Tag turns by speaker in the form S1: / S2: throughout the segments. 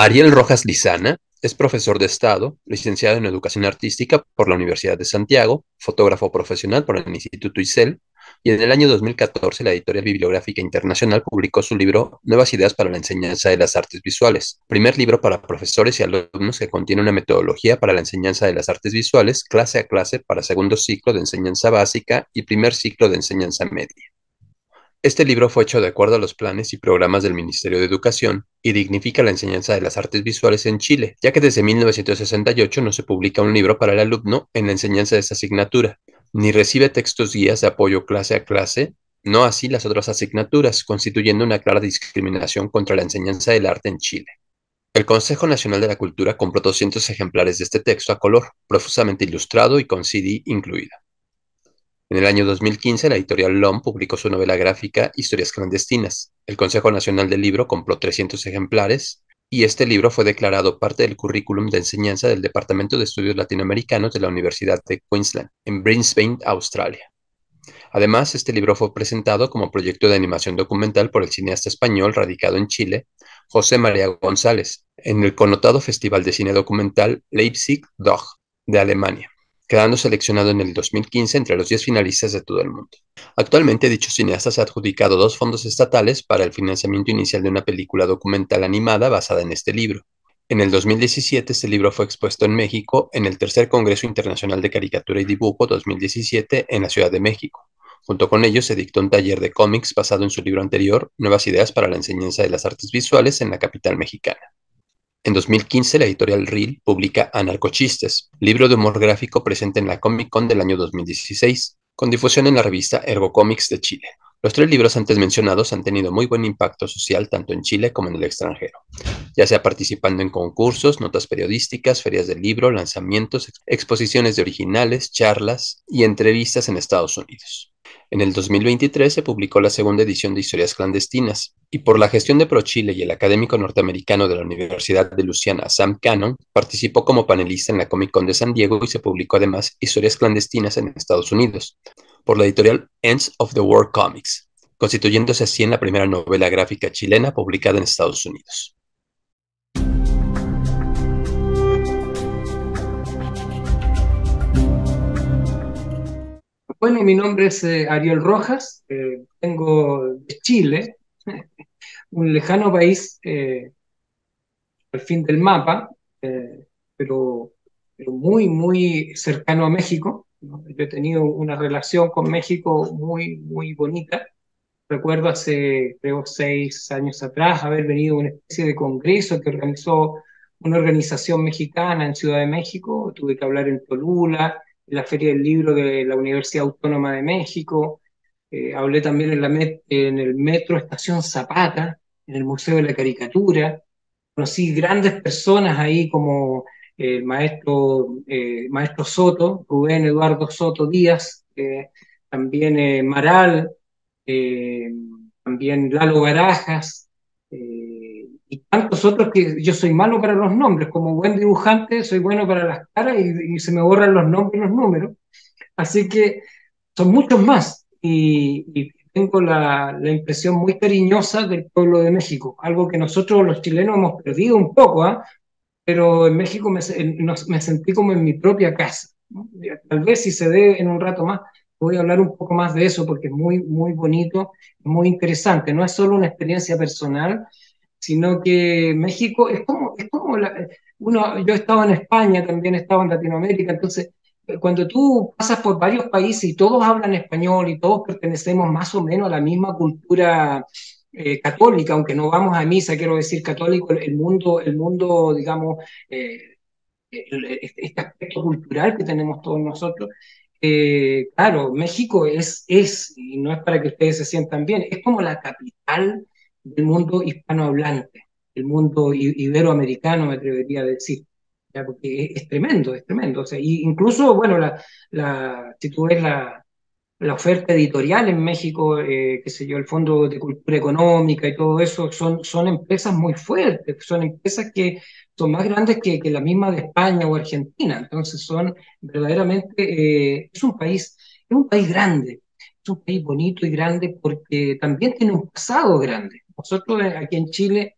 S1: Ariel Rojas Lizana es profesor de Estado, licenciado en Educación Artística por la Universidad de Santiago, fotógrafo profesional por el Instituto ISEL, y en el año 2014 la Editorial Bibliográfica Internacional publicó su libro Nuevas Ideas para la Enseñanza de las Artes Visuales, primer libro para profesores y alumnos que contiene una metodología para la enseñanza de las artes visuales, clase a clase para segundo ciclo de enseñanza básica y primer ciclo de enseñanza media. Este libro fue hecho de acuerdo a los planes y programas del Ministerio de Educación y dignifica la enseñanza de las artes visuales en Chile, ya que desde 1968 no se publica un libro para el alumno en la enseñanza de esta asignatura, ni recibe textos guías de apoyo clase a clase, no así las otras asignaturas, constituyendo una clara discriminación contra la enseñanza del arte en Chile. El Consejo Nacional de la Cultura compró 200 ejemplares de este texto a color, profusamente ilustrado y con CD incluida. En el año 2015, la editorial LOM publicó su novela gráfica Historias clandestinas. El Consejo Nacional del Libro compró 300 ejemplares y este libro fue declarado parte del currículum de enseñanza del Departamento de Estudios Latinoamericanos de la Universidad de Queensland, en Brisbane, Australia. Además, este libro fue presentado como proyecto de animación documental por el cineasta español radicado en Chile, José María González, en el connotado Festival de Cine Documental Leipzig DOG de Alemania, quedando seleccionado en el 2015 entre los 10 finalistas de todo el mundo. Actualmente, dicho cineasta se ha adjudicado 2 fondos estatales para el financiamiento inicial de una película documental animada basada en este libro. En el 2017, este libro fue expuesto en México en el Tercer Congreso Internacional de Caricatura y Dibujo 2017 en la Ciudad de México. Junto con ellos se dictó un taller de cómics basado en su libro anterior, Nuevas Ideas para la Enseñanza de las Artes Visuales en la capital mexicana. En 2015, la editorial Reel publica Anarcochistes, libro de humor gráfico presente en la Comic Con del año 2016, con difusión en la revista Ergo Comics de Chile. Los 3 libros antes mencionados han tenido muy buen impacto social tanto en Chile como en el extranjero, ya sea participando en concursos, notas periodísticas, ferias del libro, lanzamientos, exposiciones de originales, charlas y entrevistas en Estados Unidos. En el 2023 se publicó la segunda edición de Historias clandestinas, y por la gestión de ProChile y el académico norteamericano de la Universidad de Luisiana, Sam Cannon, participó como panelista en la Comic Con de San Diego y se publicó además Historias clandestinas en Estados Unidos, por la editorial Ends of the World Comics, constituyéndose así en la primera novela gráfica chilena publicada en Estados Unidos.
S2: Bueno, mi nombre es Ariel Rojas, vengo de Chile, un lejano país al fin del mapa, eh, pero, pero muy, muy cercano a México, ¿no? Yo he tenido una relación con México muy, muy bonita. Recuerdo hace, creo, 6 años atrás haber venido a una especie de congreso que organizó una organización mexicana en Ciudad de México. Tuve que hablar en Tolula, en la Feria del Libro de la Universidad Autónoma de México. Hablé también en el Metro Estación Zapata, en el Museo de la Caricatura. Conocí grandes personas ahí como el maestro Soto, Rubén Eduardo Soto Díaz, también Maral, eh, también Lalo Barajas, y tantos otros que yo soy malo para los nombres, como buen dibujante soy bueno para las caras y se me borran los nombres y los números, así que son muchos más y tengo la impresión muy cariñosa del pueblo de México, algo que nosotros los chilenos hemos perdido un poco, ¿eh? Pero en México me sentí como en mi propia casa, ¿no? Tal vez si se dé en un rato más, voy a hablar un poco más de eso porque es muy, muy bonito, muy interesante. No es solo una experiencia personal, sino que México yo he estado en España, también he estado en Latinoamérica, entonces cuando tú pasas por varios países y todos hablan español y todos pertenecemos más o menos a la misma cultura católica, aunque no vamos a misa, quiero decir católico, el mundo, digamos, este aspecto cultural que tenemos todos nosotros. Claro, México y no es para que ustedes se sientan bien, es como la capital del mundo hispanohablante, el mundo iberoamericano, me atrevería a decir. ¿Ya? Porque es tremendo, es tremendo. O sea, y incluso, bueno, si tú ves la oferta editorial en México, qué sé yo, el Fondo de Cultura Económica y todo eso, son empresas muy fuertes, son empresas que son más grandes que la misma de España o Argentina. Entonces son verdaderamente, es un país grande, es un país bonito y grande porque también tiene un pasado grande. Nosotros aquí en Chile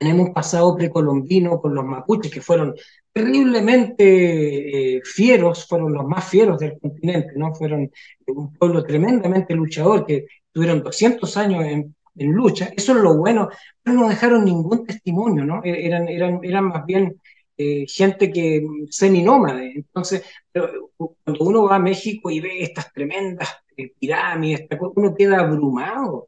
S2: Tenemos un pasado precolombino con los mapuches que fueron terriblemente fieros, fueron los más fieros del continente, ¿no? Fueron un pueblo tremendamente luchador que tuvieron 200 años en lucha. Eso es lo bueno, no dejaron ningún testimonio, ¿no? Eran más bien gente que seminómade. Entonces, cuando uno va a México y ve estas tremendas pirámides, uno queda abrumado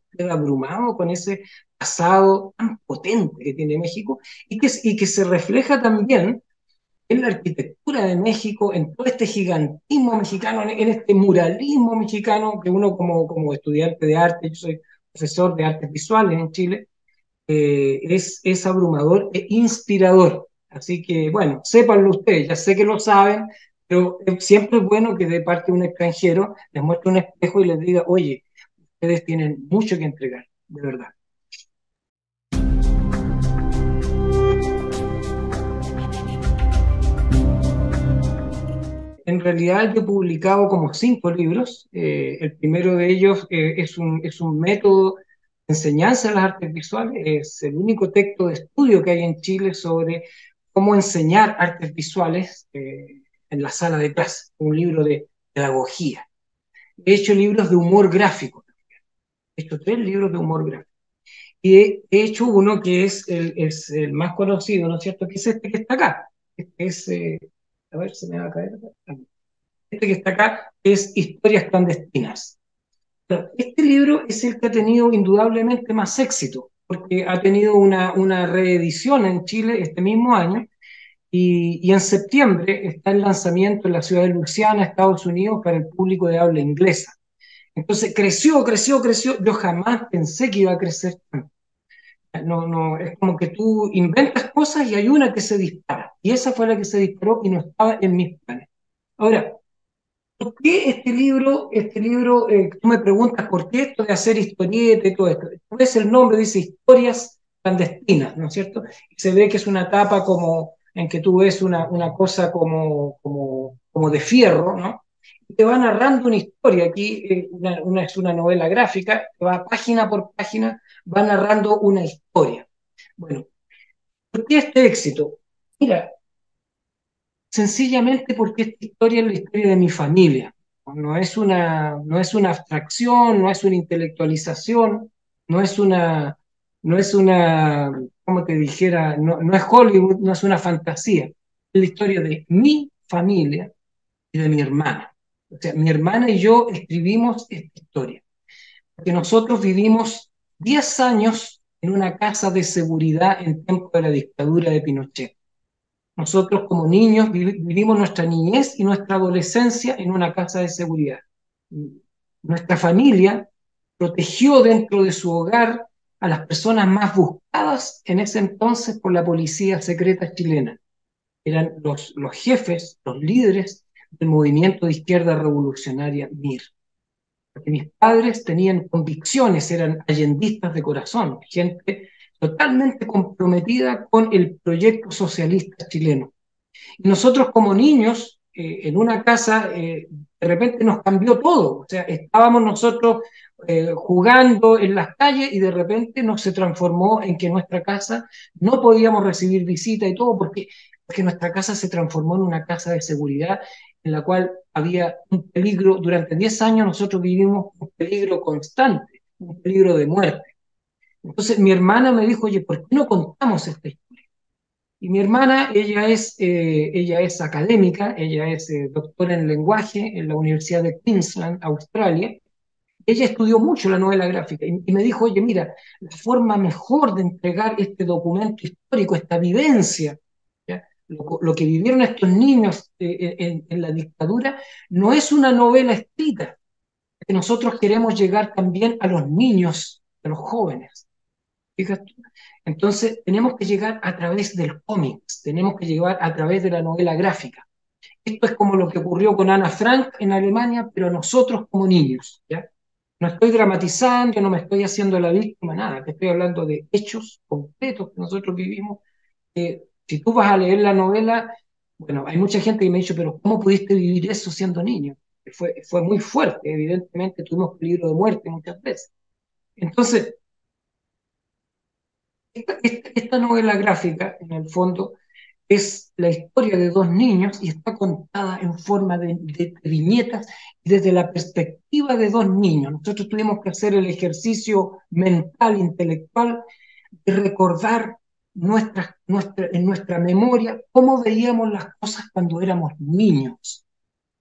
S2: con ese pasado tan potente que tiene México y que se refleja también en la arquitectura de México, en todo este gigantismo mexicano, en este muralismo mexicano que uno como estudiante de arte, yo soy profesor de artes visuales en Chile, es abrumador e inspirador. Así que, bueno, sépanlo ustedes, ya sé que lo saben, pero siempre es bueno que de parte de un extranjero les muestre un espejo y les diga, oye, ustedes tienen mucho que entregar, de verdad. En realidad yo he publicado como 5 libros. El primero de ellos es un método de enseñanza de las artes visuales. Es el único texto de estudio que hay en Chile sobre cómo enseñar artes visuales en la sala de clase. Un libro de pedagogía. He hecho libros de humor gráfico. He hecho 3 libros de humor gráfico. Y he hecho uno que es el más conocido, ¿no es cierto? Que es este que está acá. Este es, a ver, se me va a caer acá. Este que está acá es Historias clandestinas. Este libro es el que ha tenido indudablemente más éxito, porque ha tenido una reedición en Chile este mismo año, y en septiembre está el lanzamiento en la ciudad de Luisiana, Estados Unidos, para el público de habla inglesa. Entonces creció. Yo jamás pensé que iba a crecer tanto. No, no, es como que tú inventas cosas y hay una que se dispara. Y esa fue la que se disparó y no estaba en mis planes. Ahora, ¿por qué este libro, tú me preguntas por qué esto de hacer historietas y todo esto? Tú ves el nombre, dice Historias clandestinas, ¿no es cierto? Y se ve que es una tapa como en que tú ves una cosa como de fierro, ¿no? Y te va narrando una historia. Aquí es una novela gráfica, que va página por página, va narrando una historia. Bueno, ¿por qué este éxito? Mira, sencillamente porque esta historia es la historia de mi familia. No es una abstracción, no es una intelectualización, no es no es una, como te dijera, no es Hollywood, no es una fantasía. Es la historia de mi familia y de mi hermana. O sea, mi hermana y yo escribimos esta historia. Porque nosotros vivimos 10 años en una casa de seguridad en tiempo de la dictadura de Pinochet. Nosotros como niños vivimos nuestra niñez y nuestra adolescencia en una casa de seguridad. Nuestra familia protegió dentro de su hogar a las personas más buscadas en ese entonces por la policía secreta chilena. Eran los jefes, los líderes del movimiento de izquierda revolucionaria MIR. Porque mis padres tenían convicciones, eran allendistas de corazón, gente totalmente comprometida con el proyecto socialista chileno. Y nosotros como niños, en una casa, de repente nos cambió todo. O sea, estábamos nosotros jugando en las calles y de repente nos se transformó en que nuestra casa no podíamos recibir visita y todo porque nuestra casa se transformó en una casa de seguridad en la cual había un peligro. Durante 10 años nosotros vivimos un peligro constante, un peligro de muerte. Entonces mi hermana me dijo, oye, ¿por qué no contamos esta historia? Y mi hermana, ella es académica, ella es doctora en lenguaje en la Universidad de Queensland, Australia. Ella estudió mucho la novela gráfica y me dijo, oye, mira, la forma mejor de entregar este documento histórico, esta vivencia, ¿ya? Lo que vivieron estos niños en la dictadura, no es una novela escrita, que nosotros queremos llegar también a los niños, a los jóvenes. Fíjate. Entonces, tenemos que llegar a través del cómics, tenemos que llegar a través de la novela gráfica. Esto es como lo que ocurrió con Ana Frank en Alemania, pero nosotros como niños, ¿ya? No estoy dramatizando, no me estoy haciendo la víctima, nada, te estoy hablando de hechos concretos que nosotros vivimos. Si tú vas a leer la novela, bueno, hay mucha gente que me ha dicho, pero ¿cómo pudiste vivir eso siendo niño? Fue muy fuerte, evidentemente tuvimos peligro de muerte muchas veces. Entonces, esta novela gráfica, en el fondo, es la historia de dos niños y está contada en forma de viñetas y desde la perspectiva de dos niños. Nosotros tuvimos que hacer el ejercicio mental, intelectual, de recordar en nuestra memoria cómo veíamos las cosas cuando éramos niños.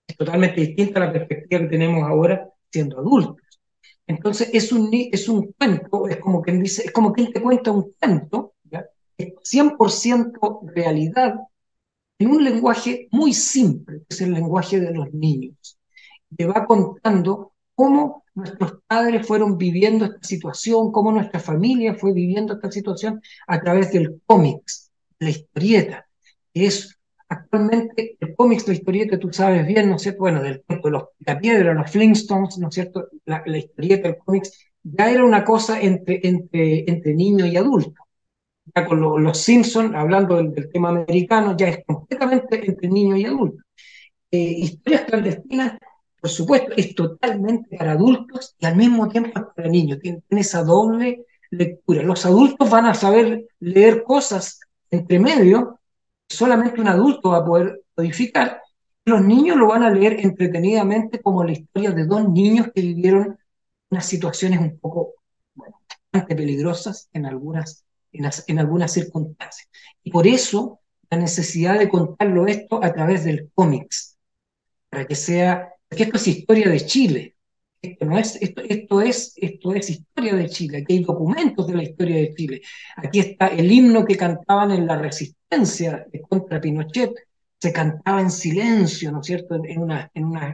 S2: Es totalmente distinta a la perspectiva que tenemos ahora siendo adultos. Entonces es un cuento, es como quien dice, es como quien te cuenta un cuento, ¿ya? Es 100% realidad en un lenguaje muy simple, que es el lenguaje de los niños. Te va contando cómo nuestros padres fueron viviendo esta situación, cómo nuestra familia fue viviendo esta situación a través del cómics, la historieta, que es actualmente el cómics, la historieta, tú sabes bien, ¿no es cierto? Bueno, del cuento de la piedra, los Flintstones, ¿no es cierto? La historieta, el cómics, ya era una cosa entre niño y adulto. Ya con los Simpsons, hablando del tema americano, ya es completamente entre niño y adulto. Historias clandestinas, por supuesto, es totalmente para adultos y al mismo tiempo es para niños. Tiene esa doble lectura. Los adultos van a saber leer cosas entre medio, solamente un adulto va a poder codificar. Los niños lo van a leer entretenidamente como la historia de dos niños que vivieron unas situaciones un poco, bueno, bastante peligrosas en algunas circunstancias. Y por eso la necesidad de contarlo esto a través del cómics para que sea, porque esto es historia de Chile. Esto no es, esto es historia de Chile. Aquí hay documentos de la historia de Chile. Aquí está el himno que cantaban en la resistencia contra Pinochet. Se cantaba en silencio, ¿no es cierto?, en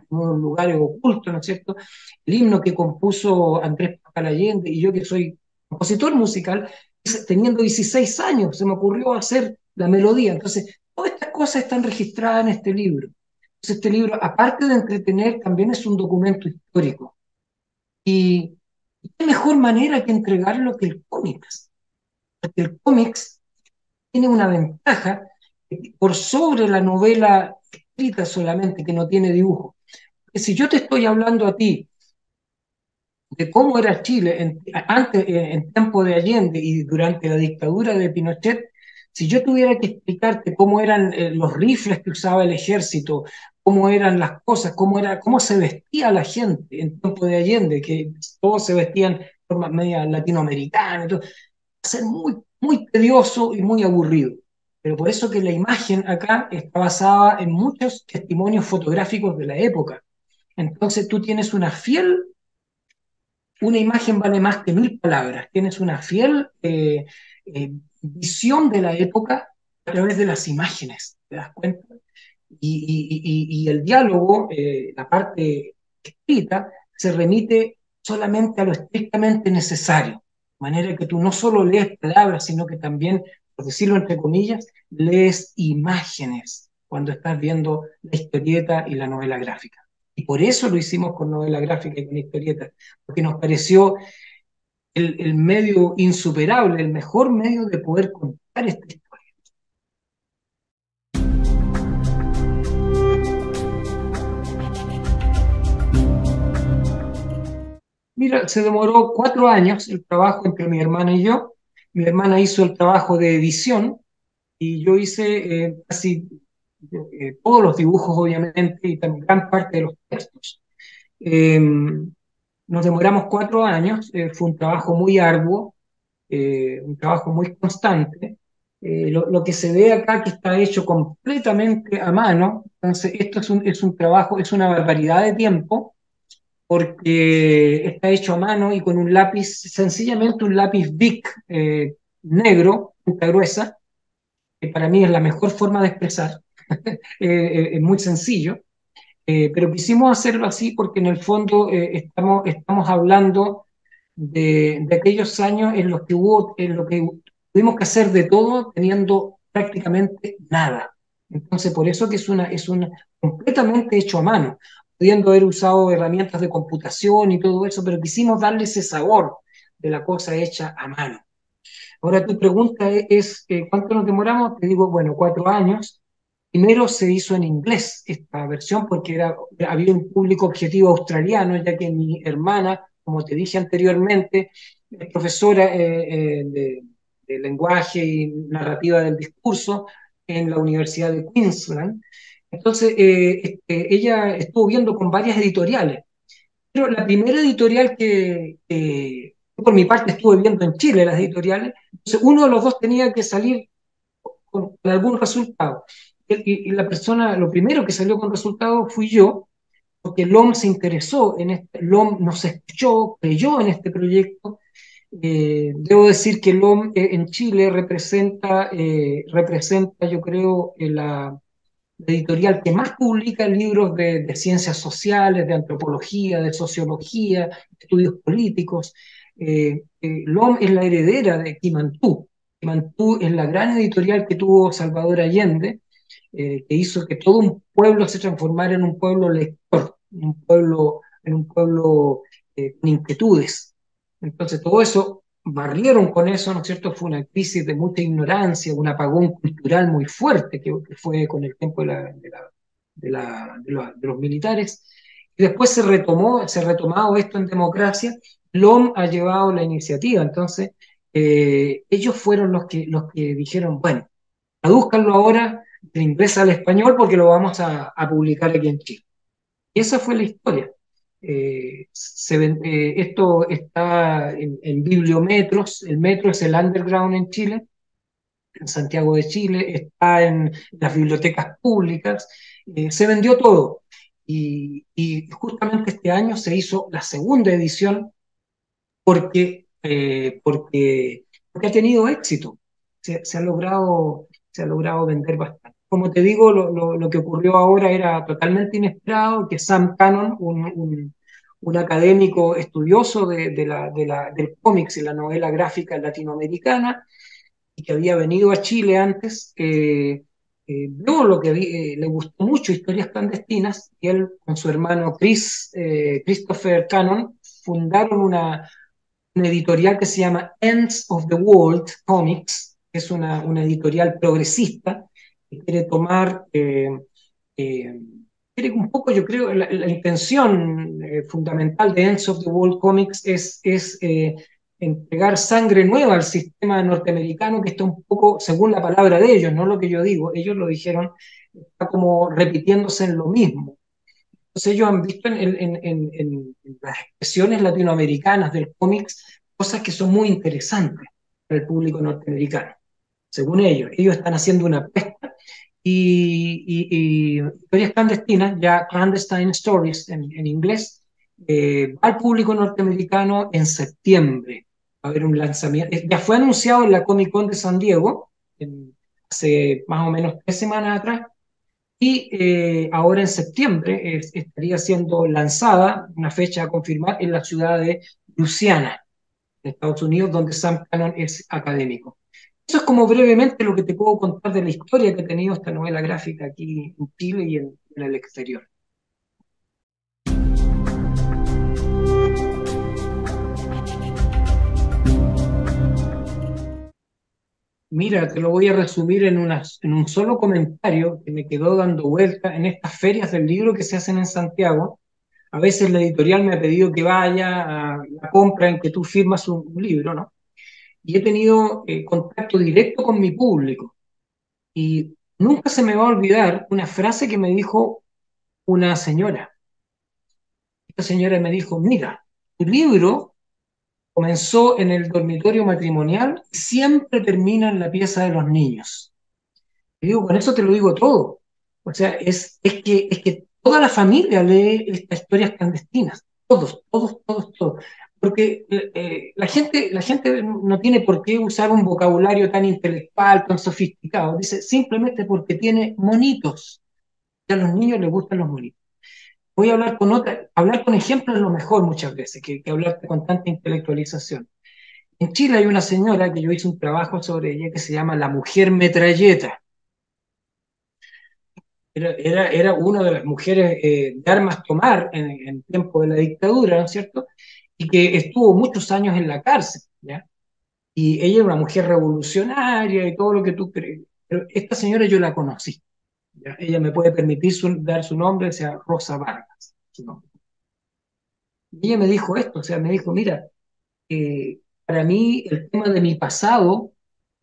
S2: unos lugares ocultos, ¿no es cierto? El himno que compuso Andrés Pascal Allende, y yo que soy compositor musical, teniendo 16 años, se me ocurrió hacer la melodía. Entonces, todas estas cosas están registradas en este libro. Este libro, aparte de entretener, también es un documento histórico. Y qué mejor manera que entregarlo que el cómics. Porque el cómics tiene una ventaja por sobre la novela escrita solamente, que no tiene dibujo. Que si yo te estoy hablando a ti de cómo era Chile antes, en tiempo de Allende y durante la dictadura de Pinochet, si yo tuviera que explicarte cómo eran los rifles que usaba el ejército, cómo eran las cosas, cómo se vestía la gente en tiempo de Allende, que todos se vestían de forma media latinoamericana, va a ser muy tedioso y muy aburrido. Pero por eso que la imagen acá está basada en muchos testimonios fotográficos de la época. Entonces tú tienes una imagen vale más que 1000 palabras. Tienes una fiel visión de la época a través de las imágenes, ¿te das cuenta? Y el diálogo, la parte escrita, se remite solamente a lo estrictamente necesario. De manera que tú no solo lees palabras, sino que también, por decirlo entre comillas, lees imágenes cuando estás viendo la historieta y la novela gráfica. Y por eso lo hicimos con novela gráfica y con historieta, porque nos pareció el medio insuperable, el mejor medio de poder contar esta historia. Mira, se demoró 4 años el trabajo entre mi hermana y yo. Mi hermana hizo el trabajo de edición y yo hice casi todos los dibujos, obviamente, y también gran parte de los textos. Eh, Nos demoramos 4 años, fue un trabajo muy arduo, un trabajo muy constante. Lo que se ve acá que está hecho completamente a mano, entonces esto es un trabajo, es una barbaridad de tiempo, porque está hecho a mano y con un lápiz, sencillamente un lápiz Bic negro, punta gruesa, que para mí es la mejor forma de expresar, es muy sencillo. Pero quisimos hacerlo así porque en el fondo estamos hablando de aquellos años en lo que tuvimos que hacer de todo teniendo prácticamente nada. Entonces, por eso que es una completamente hecho a mano, pudiendo haber usado herramientas de computación y todo eso, pero quisimos darle ese sabor de la cosa hecha a mano. Ahora tu pregunta ¿cuánto nos demoramos? Te digo, bueno, 4 años. Primero se hizo en inglés esta versión porque había un público objetivo australiano, ya que mi hermana, como te dije anteriormente, es profesora de lenguaje y narrativa del discurso en la Universidad de Queensland. Entonces, ella estuvo viendo con varias editoriales, pero la primera editorial por mi parte estuve viendo en Chile las editoriales, entonces uno de los dos tenía que salir con algún resultado. Y la persona, lo primero que salió con resultado fui yo, porque LOM se interesó en este, LOM nos escuchó, creyó en este proyecto. Debo decir que LOM en Chile representa, yo creo, la editorial que más publica libros de ciencias sociales, de antropología, de sociología, estudios políticos. LOM es la heredera de Quimantú. Quimantú es la gran editorial que tuvo Salvador Allende, que hizo que todo un pueblo se transformara en un pueblo lector, en un pueblo con inquietudes. Entonces, todo eso, barrieron con eso, ¿no es cierto? Fue una crisis de mucha ignorancia, un apagón cultural muy fuerte que fue con el tiempo de los militares. Y después se ha retomado esto en democracia. LOM ha llevado la iniciativa, entonces ellos fueron los que dijeron, bueno, tradúzcanlo ahora de inglés al español porque lo vamos a publicar aquí en Chile. Y esa fue la historia. Esto está en bibliometros, el metro es el underground en Chile, en Santiago de Chile, está en las bibliotecas públicas, se vendió todo. Y justamente este año se hizo la segunda edición porque ha tenido éxito. Se ha logrado vender bastante. Como te digo, lo que ocurrió ahora era totalmente inesperado, que Sam Cannon, un académico estudioso del cómics y la novela gráfica latinoamericana, y que había venido a Chile antes, vio lo que le gustó mucho, Historias Clandestinas, y él con su hermano Christopher Cannon fundaron una editorial que se llama Ends of the World Comics, que es una editorial progresista que quiere tomar, eh, quiere un poco, yo creo, la intención fundamental de Ends of the World Comics es entregar sangre nueva al sistema norteamericano, que está un poco, según la palabra de ellos, no lo que yo digo, ellos lo dijeron, está como repitiéndose en lo mismo. Entonces ellos han visto en las expresiones latinoamericanas del cómics cosas que son muy interesantes para el público norteamericano. Según ellos, ellos están haciendo una apuesta y historias clandestinas, ya Clandestine Stories en inglés, va al público norteamericano en septiembre. Va a haber un lanzamiento. Ya fue anunciado en la Comic Con de San Diego, hace más o menos 3 semanas atrás, y ahora en septiembre estaría siendo lanzada, una fecha a confirmar, en la ciudad de Louisiana, en Estados Unidos, donde Sam Cannon es académico. Eso es como brevemente lo que te puedo contar de la historia que ha tenido esta novela gráfica aquí en Chile y en el exterior. Mira, te lo voy a resumir en un solo comentario que me quedó dando vuelta en estas ferias del libro que se hacen en Santiago. A veces la editorial me ha pedido que vaya a la compra en que tú firmas un libro, ¿no? Y he tenido contacto directo con mi público. Y nunca se me va a olvidar una frase que me dijo una señora. Esta señora me dijo, mira, tu libro comenzó en el dormitorio matrimonial y siempre termina en la pieza de los niños. Y digo, con eso te lo digo todo. O sea, es que toda la familia lee estas historias clandestinas. Todos, todos, todos, todos. Porque la gente no tiene por qué usar un vocabulario tan intelectual, tan sofisticado. Dice simplemente porque tiene monitos. Y a los niños les gustan los monitos. Voy a hablar con ejemplos es lo mejor muchas veces que hablar con tanta intelectualización. En Chile hay una señora que yo hice un trabajo sobre ella que se llama la mujer metralleta. Era una de las mujeres de armas tomar en tiempo de la dictadura, ¿no es cierto? Y que estuvo muchos años en la cárcel, ¿ya? Y ella era una mujer revolucionaria y todo lo que tú crees. Pero esta señora yo la conocí, ¿ya? Ella me puede permitir dar su nombre, sea Rosa Vargas, su nombre. Y ella me dijo esto, o sea, me dijo, mira, para mí el tema de mi pasado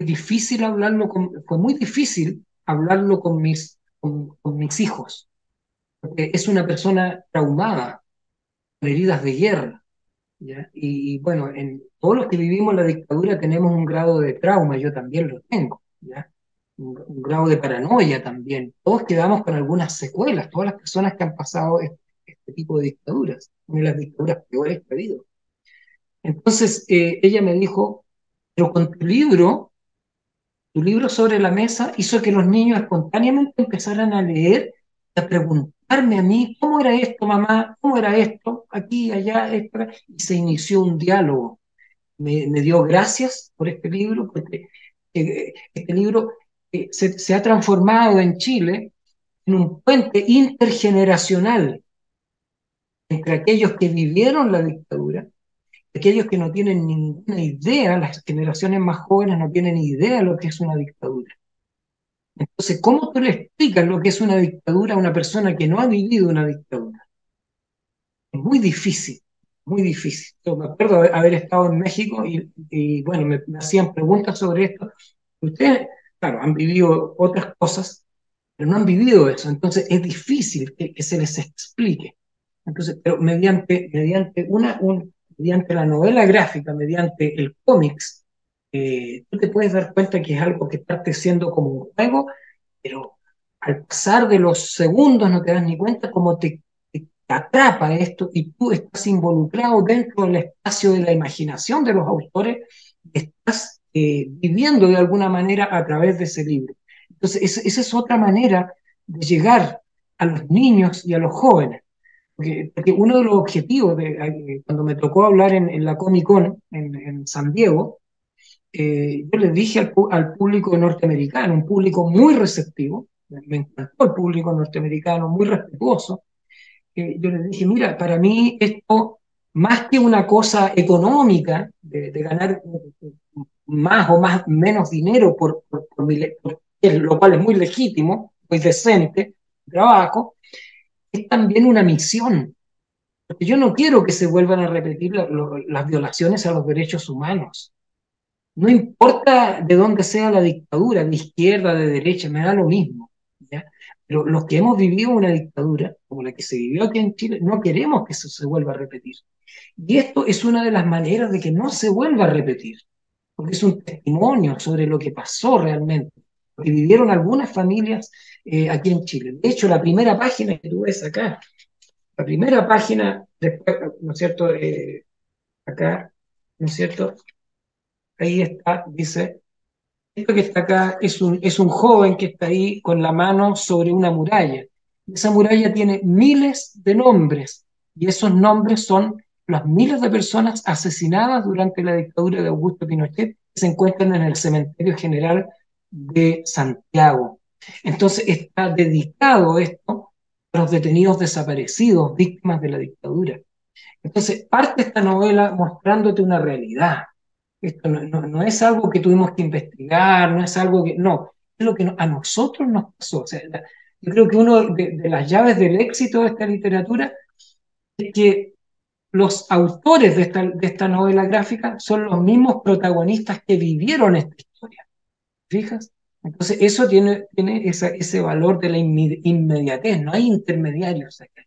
S2: difícil hablarlo fue muy difícil hablarlo con mis hijos, porque es una persona traumada, con heridas de guerra, ¿ya? Y bueno, en todos los que vivimos la dictadura tenemos un grado de trauma, yo también lo tengo, ¿ya? Un grado de paranoia también. Todos quedamos con algunas secuelas, todas las personas que han pasado este tipo de dictaduras, una de las dictaduras peores que ha habido. Entonces, ella me dijo, pero con tu libro sobre la mesa hizo que los niños espontáneamente empezaran a leer, a preguntarme a mí, ¿cómo era esto, mamá? ¿Cómo era esto? Aquí, allá, esto, y se inició un diálogo. Me dio gracias por este libro, porque este libro se ha transformado en Chile en un puente intergeneracional entre aquellos que vivieron la dictadura, aquellos que no tienen ninguna idea, las generaciones más jóvenes no tienen idea de lo que es una dictadura. Entonces, ¿cómo tú le explicas lo que es una dictadura a una persona que no ha vivido una dictadura? Es muy difícil, muy difícil. Yo me acuerdo haber estado en México y bueno, me hacían preguntas sobre esto. Ustedes, claro, han vivido otras cosas, pero no han vivido eso. Entonces, es difícil que se les explique. Entonces, pero mediante la novela gráfica, mediante el cómics, tú te puedes dar cuenta que es algo que parte siendo como un juego, pero al pasar de los segundos no te das ni cuenta cómo te atrapa esto y tú estás involucrado dentro del espacio de la imaginación de los autores, estás viviendo de alguna manera a través de ese libro. Entonces, esa es otra manera de llegar a los niños y a los jóvenes. Porque uno de los objetivos cuando me tocó hablar en la Comic Con en San Diego, yo les dije al público norteamericano, un público muy receptivo, me encantó el público norteamericano, muy respetuoso, yo les dije, mira, para mí esto, más que una cosa económica, de ganar más o más, menos dinero lo cual es muy legítimo, muy decente, trabajo, es también una misión. Porque yo no quiero que se vuelvan a repetir las violaciones a los derechos humanos. No importa de dónde sea la dictadura, de izquierda, de derecha, me da lo mismo, ¿ya? Pero los que hemos vivido una dictadura, como la que se vivió aquí en Chile, no queremos que eso se vuelva a repetir. Y esto es una de las maneras de que no se vuelva a repetir, porque es un testimonio sobre lo que pasó realmente, lo que vivieron algunas familias aquí en Chile. De hecho, la primera página que tú ves acá, la primera página, después, ¿no es cierto? Acá, ¿no es cierto? Ahí está, dice, esto que está acá es un joven que está ahí con la mano sobre una muralla. Esa muralla tiene miles de nombres y esos nombres son las miles de personas asesinadas durante la dictadura de Augusto Pinochet que se encuentran en el Cementerio General de Santiago. Entonces está dedicado esto a los detenidos desaparecidos, víctimas de la dictadura. Entonces parte esta novela mostrándote una realidad. Esto no es algo que tuvimos que investigar, no es algo que, no, es lo que a nosotros nos pasó. O sea, yo creo que una de las llaves del éxito de esta literatura es que los autores de esta novela gráfica son los mismos protagonistas que vivieron esta historia. ¿Fijas? Entonces eso tiene ese valor de la inmediatez, no hay intermediarios acá.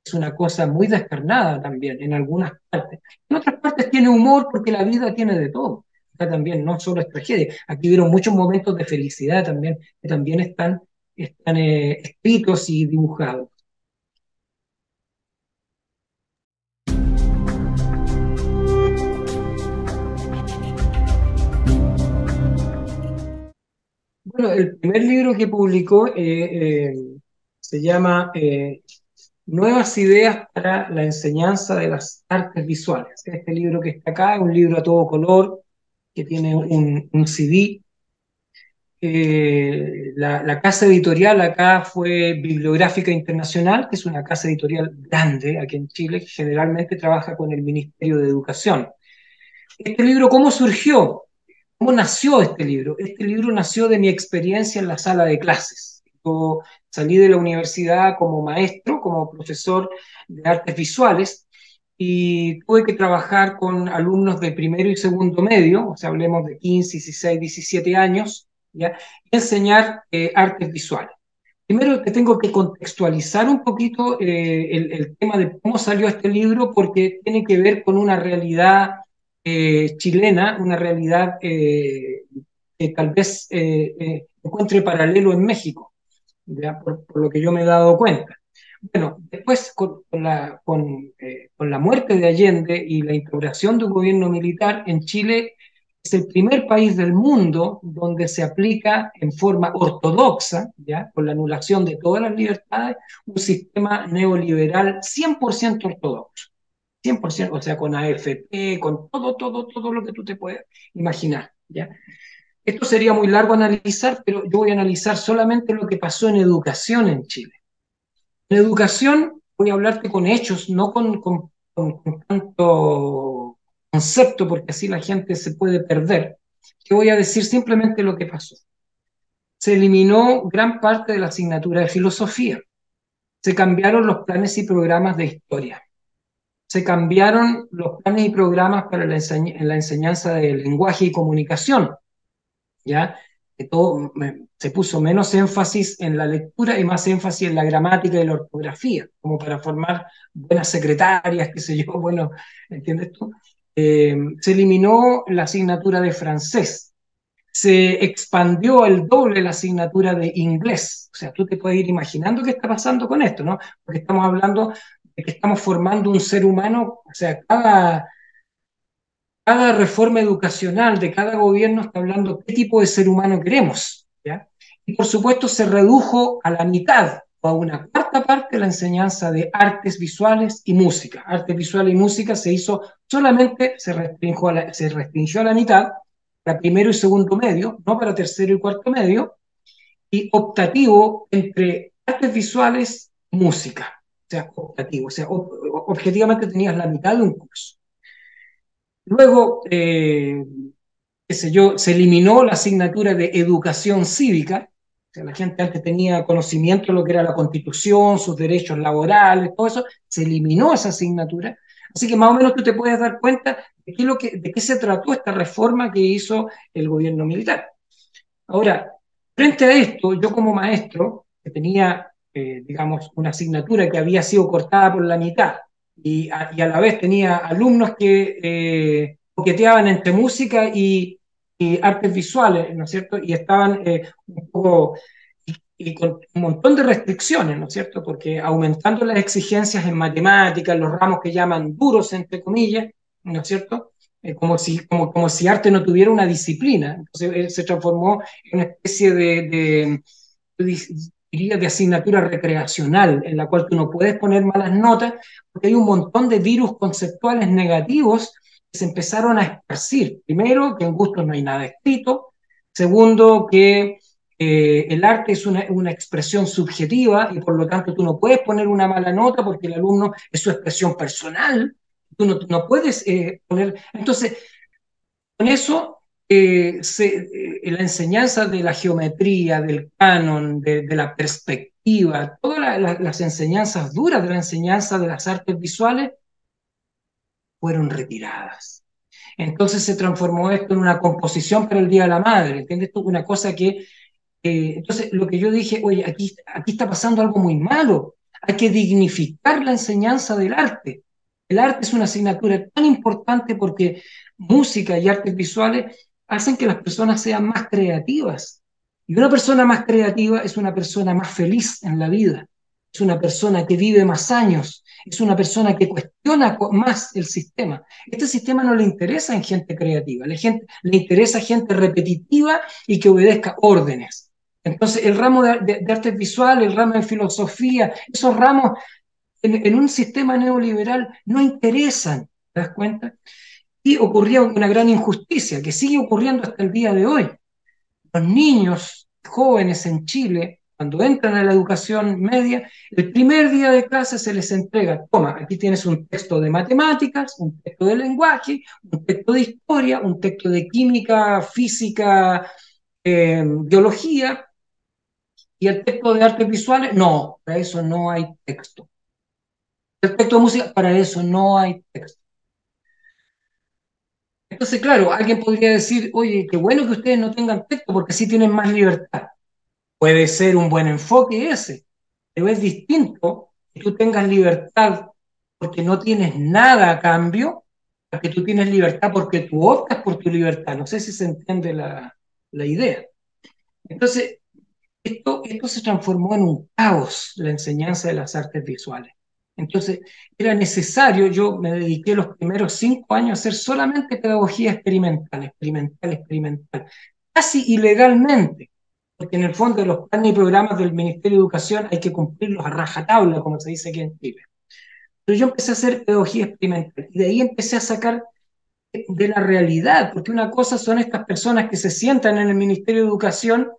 S2: Es una cosa muy descarnada también en algunas partes. En otras partes tiene humor porque la vida tiene de todo. Acá también no solo es tragedia. Aquí hubieron muchos momentos de felicidad también, que también están escritos y dibujados. Bueno, el primer libro que publicó se llama Nuevas ideas para la enseñanza de las artes visuales. Este libro que está acá es un libro a todo color, que tiene un CD. La casa editorial acá fue Bibliográfica Internacional, que es una casa editorial grande aquí en Chile, que generalmente trabaja con el Ministerio de Educación. ¿Este libro cómo surgió? ¿Cómo nació este libro? Este libro nació de mi experiencia en la sala de clases. Yo salí de la universidad como maestro, como profesor de artes visuales, y tuve que trabajar con alumnos de primero y segundo medio, o sea, hablemos de 15, 16, 17 años, ¿ya? Y enseñar artes visuales. Primero te tengo que contextualizar un poquito el tema de cómo salió este libro, porque tiene que ver con una realidad chilena, una realidad que tal vez encuentre paralelo en México, ¿ya? Por lo que yo me he dado cuenta. Bueno, después con la muerte de Allende y la instauración de un gobierno militar en Chile, es el primer país del mundo donde se aplica en forma ortodoxa, ¿ya? Con la anulación de todas las libertades, un sistema neoliberal 100% ortodoxo. 100%, o sea, con AFP, con todo lo que tú te puedas imaginar, ¿ya? Esto sería muy largo analizar, pero yo voy a analizar solamente lo que pasó en educación en Chile. En educación voy a hablarte con hechos, no con tanto concepto, porque así la gente se puede perder. Yo voy a decir simplemente lo que pasó. Se eliminó gran parte de la asignatura de filosofía. Se cambiaron los planes y programas de historia. Se cambiaron los planes y programas para la enseñanza de lenguaje y comunicación. ¿Ya? Que se puso menos énfasis en la lectura y más énfasis en la gramática y la ortografía, como para formar buenas secretarias, qué sé yo, bueno, ¿entiendes tú? Se eliminó la asignatura de francés, se expandió el doble la asignatura de inglés, o sea, tú te puedes ir imaginando qué está pasando con esto, ¿no? Porque estamos hablando de que estamos formando un ser humano, o sea, cada reforma educacional de cada gobierno está hablando qué tipo de ser humano queremos, ¿ya? Y por supuesto se redujo a la mitad o a una cuarta parte la enseñanza de artes visuales y música. Artes visuales y música se hizo solamente, se restringió a la mitad, para primero y segundo medio, no para tercero y cuarto medio, y optativo entre artes visuales y música. O sea, optativo, o sea, objetivamente tenías la mitad de un curso. Luego, qué sé yo, se eliminó la asignatura de educación cívica. O sea, la gente antes tenía conocimiento de lo que era la Constitución, sus derechos laborales, todo eso. Se eliminó esa asignatura. Así que más o menos tú te puedes dar cuenta de qué se trató esta reforma que hizo el gobierno militar. Ahora, frente a esto, yo como maestro, que tenía, digamos, una asignatura que había sido cortada por la mitad y a la vez tenía alumnos que coqueteaban entre música y artes visuales, ¿no es cierto? Y estaban un poco y con un montón de restricciones, ¿no es cierto? Porque aumentando las exigencias en matemáticas, los ramos que llaman duros, entre comillas, ¿no es cierto? Como si arte no tuviera una disciplina. Entonces se transformó en una especie diría, de asignatura recreacional, en la cual tú no puedes poner malas notas, porque hay un montón de virus conceptuales negativos que se empezaron a esparcir. Primero, que en gustos no hay nada escrito. Segundo, que el arte es una expresión subjetiva y por lo tanto tú no puedes poner una mala nota porque el alumno es su expresión personal. Tú no puedes poner. Entonces, con eso, la enseñanza de la geometría, del canon, de la perspectiva, todas las enseñanzas duras de la enseñanza de las artes visuales fueron retiradas. Entonces se transformó esto en una composición para el Día de la Madre, ¿entiendes tú? Una cosa que entonces, lo que yo dije, oye, aquí está pasando algo muy malo. Hay que dignificar la enseñanza del arte. El arte es una asignatura tan importante porque música y artes visuales hacen que las personas sean más creativas. Y una persona más creativa es una persona más feliz en la vida. Es una persona que vive más años. Es una persona que cuestiona más el sistema. Este sistema no le interesa en gente creativa. Le interesa gente repetitiva y que obedezca órdenes. Entonces, el ramo de artes visuales, el ramo de filosofía, esos ramos en un sistema neoliberal no interesan, ¿te das cuenta? Y ocurría una gran injusticia que sigue ocurriendo hasta el día de hoy. Los niños jóvenes en Chile, cuando entran a la educación media, el primer día de clase se les entrega, toma, aquí tienes un texto de matemáticas, un texto de lenguaje, un texto de historia, un texto de química, física, biología, y el texto de artes visuales, no, para eso no hay texto. El texto de música, para eso no hay texto. Entonces, claro, alguien podría decir, oye, qué bueno que ustedes no tengan texto porque así tienen más libertad. Puede ser un buen enfoque ese, pero es distinto que tú tengas libertad porque no tienes nada a cambio, a que tú tienes libertad porque tú optas por tu libertad. No sé si se entiende la idea. Entonces, esto se transformó en un caos, la enseñanza de las artes visuales. Entonces, era necesario, yo me dediqué los primeros 5 años a hacer solamente pedagogía experimental, experimental, experimental, casi ilegalmente, porque en el fondo los planes y programas del Ministerio de Educación hay que cumplirlos a rajatabla, como se dice aquí en Chile. Pero yo empecé a hacer pedagogía experimental y de ahí empecé a sacar de la realidad, porque una cosa son estas personas que se sientan en el Ministerio de Educación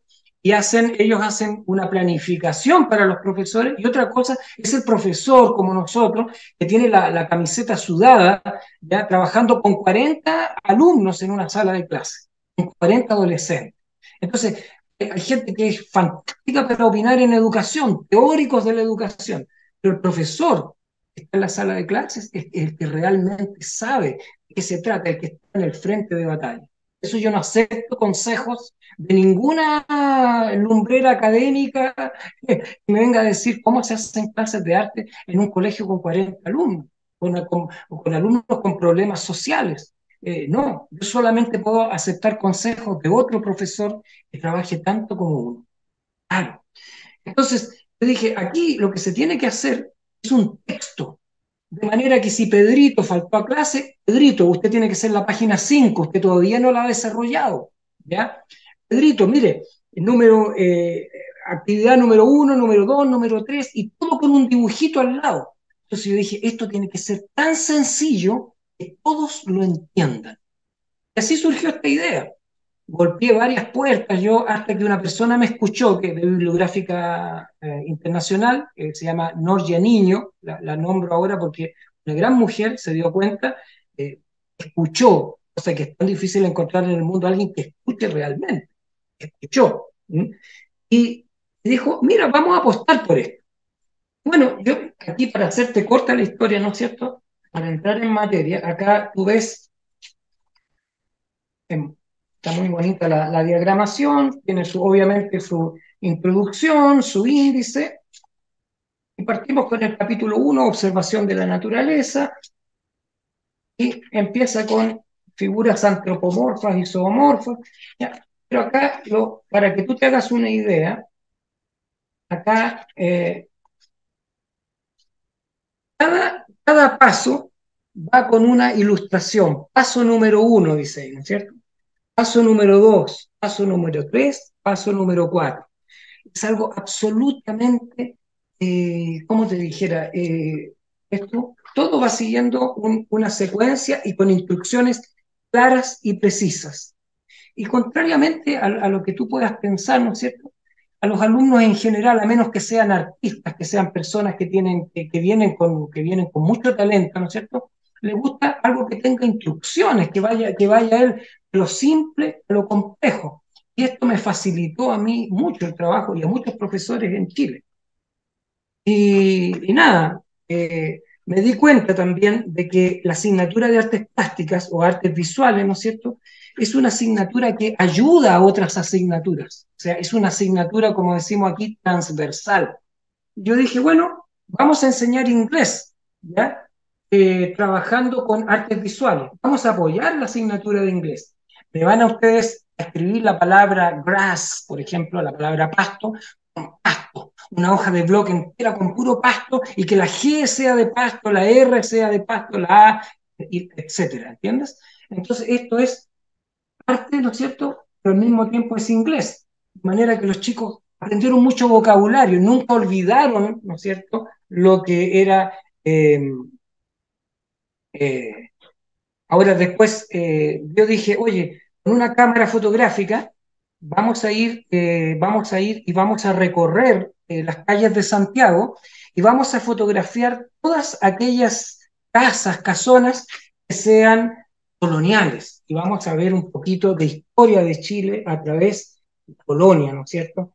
S2: y ellos hacen una planificación para los profesores, y otra cosa es el profesor como nosotros, que tiene la camiseta sudada, ya trabajando con 40 alumnos en una sala de clase, con 40 adolescentes. Entonces, hay gente que es fantástica para opinar en educación, teóricos de la educación, pero el profesor que está en la sala de clases es el que realmente sabe de qué se trata, el que está en el frente de batalla. Eso yo no acepto consejos de ninguna lumbrera académica que me venga a decir cómo se hacen clases de arte en un colegio con 40 alumnos, con alumnos con problemas sociales. No, yo solamente puedo aceptar consejos de otro profesor que trabaje tanto como uno. Claro. Entonces, yo dije, aquí lo que se tiene que hacer es un texto. De manera que si Pedrito faltó a clase, Pedrito, usted tiene que ser la página 5, usted todavía no la ha desarrollado, ¿ya? Pedrito, mire, el actividad número 1, número 2, número 3, y todo con un dibujito al lado. Entonces yo dije, esto tiene que ser tan sencillo que todos lo entiendan. Y así surgió esta idea. Golpeé varias puertas yo hasta que una persona me escuchó, que de Bibliográfica Internacional, que se llama Norgia Niño, la nombro ahora porque una gran mujer se dio cuenta, eh, escuchó, cosa que es tan difícil encontrar en el mundo, alguien que escuche realmente, escuchó, ¿m? Y dijo, mira, vamos a apostar por esto. Bueno, yo aquí para hacerte corta la historia, ¿no es cierto? Para entrar en materia, acá tú ves está muy bonita la diagramación, tiene obviamente su introducción, su índice, y partimos con el capítulo 1, observación de la naturaleza, y empieza con figuras antropomorfas y zoomorfas. ¿Ya? Pero acá, para que tú te hagas una idea, acá cada paso va con una ilustración. Paso número 1, dice ahí, ¿no es cierto? Paso número 2, paso número 3, paso número 4. Es algo absolutamente, ¿cómo te dijera? Esto, todo va siguiendo una secuencia y con instrucciones claras y precisas. Y contrariamente a lo que tú puedas pensar, ¿no es cierto? A los alumnos en general, a menos que sean artistas, que sean personas que vienen con mucho talento, ¿no es cierto? Les gusta algo que tenga instrucciones, que vaya él de lo simple a lo complejo. Y esto me facilitó a mí mucho el trabajo y a muchos profesores en Chile. Y nada, me di cuenta también de que la asignatura de artes plásticas o artes visuales, ¿no es cierto? Es una asignatura que ayuda a otras asignaturas. O sea, es una asignatura, como decimos aquí, transversal. Yo dije, bueno, vamos a enseñar inglés, ¿ya? Trabajando con artes visuales. Vamos a apoyar la asignatura de inglés. Me van a ustedes a escribir la palabra grass, por ejemplo, la palabra pasto, con pasto, una hoja de bloque entera con puro pasto y que la G sea de pasto, la R sea de pasto, la A, etcétera, ¿entiendes? Entonces, esto es arte, ¿no es cierto? Pero al mismo tiempo es inglés. De manera que los chicos aprendieron mucho vocabulario, nunca olvidaron, ¿no es cierto?, lo que era. eh, eh, Ahora después yo dije, oye, con una cámara fotográfica vamos a ir y vamos a recorrer las calles de Santiago y vamos a fotografiar todas aquellas casas, casonas que sean coloniales. Y vamos a ver un poquito de historia de Chile a través de Colonia, ¿no es cierto?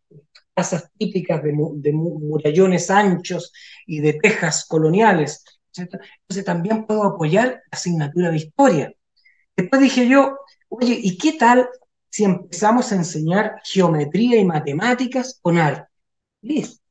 S2: Casas típicas de murallones anchos y de tejas coloniales. ¿cierto? Entonces también puedo apoyar la asignatura de historia. Después dije yo, oye, ¿y qué tal si empezamos a enseñar geometría y matemáticas con arte? Listo.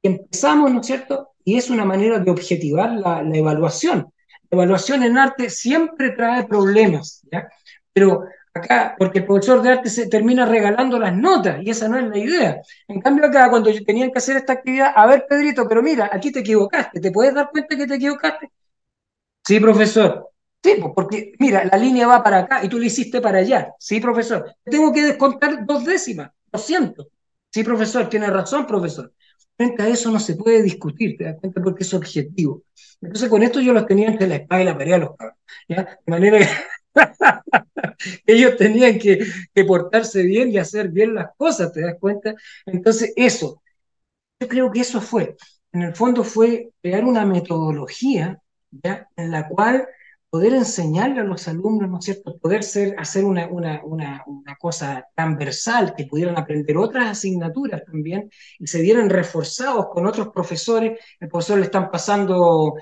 S2: Empezamos, ¿no es cierto? Y es una manera de objetivar la evaluación. La evaluación en arte siempre trae problemas, ¿ya? Pero acá, porque el profesor de arte se termina regalando las notas, y esa no es la idea. En cambio acá, cuando yo tenía que hacer esta actividad, a ver, Pedrito, pero mira, aquí te equivocaste, ¿te puedes dar cuenta que te equivocaste? Sí, profesor. Sí, pues porque, mira, la línea va para acá y tú lo hiciste para allá. Sí, profesor. Tengo que descontar 2 décimas. Lo siento. Sí, profesor, tiene razón, profesor. Frente a eso no se puede discutir, ¿te das cuenta? Porque es objetivo. Entonces, con esto yo los tenía entre la espada y la pared a los cabros, ¿ya? De manera que ellos tenían que portarse bien y hacer bien las cosas, ¿te das cuenta? Entonces, eso, yo creo que eso fue, en el fondo fue crear una metodología, ¿ya? En la cual poder enseñarle a los alumnos, ¿no es cierto? Poder hacer una cosa transversal, que pudieran aprender otras asignaturas también y se vieran reforzados con otros profesores. El profesor le están pasando,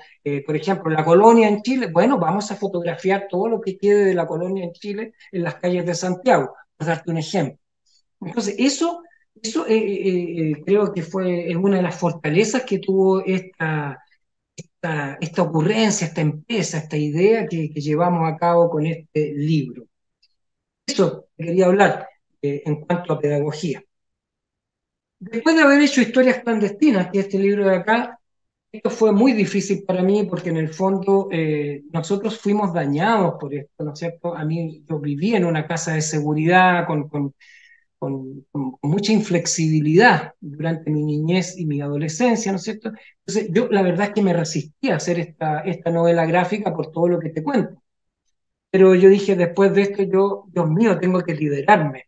S2: por ejemplo, la colonia en Chile. Bueno, vamos a fotografiar todo lo que quede de la colonia en Chile en las calles de Santiago, por darte un ejemplo. Entonces, eso creo que es una de las fortalezas que tuvo esta ocurrencia, esta empresa, esta idea que llevamos a cabo con este libro. Eso quería hablar en cuanto a pedagogía. Después de haber hecho Historias clandestinas, que es este libro de acá, esto fue muy difícil para mí porque en el fondo nosotros fuimos dañados por esto, ¿no es cierto? A mí, yo viví en una casa de seguridad con mucha inflexibilidad durante mi niñez y mi adolescencia, ¿no es cierto? Entonces, yo la verdad es que me resistí a hacer esta novela gráfica por todo lo que te cuento. Pero yo dije, después de esto, Dios mío, tengo que liderarme.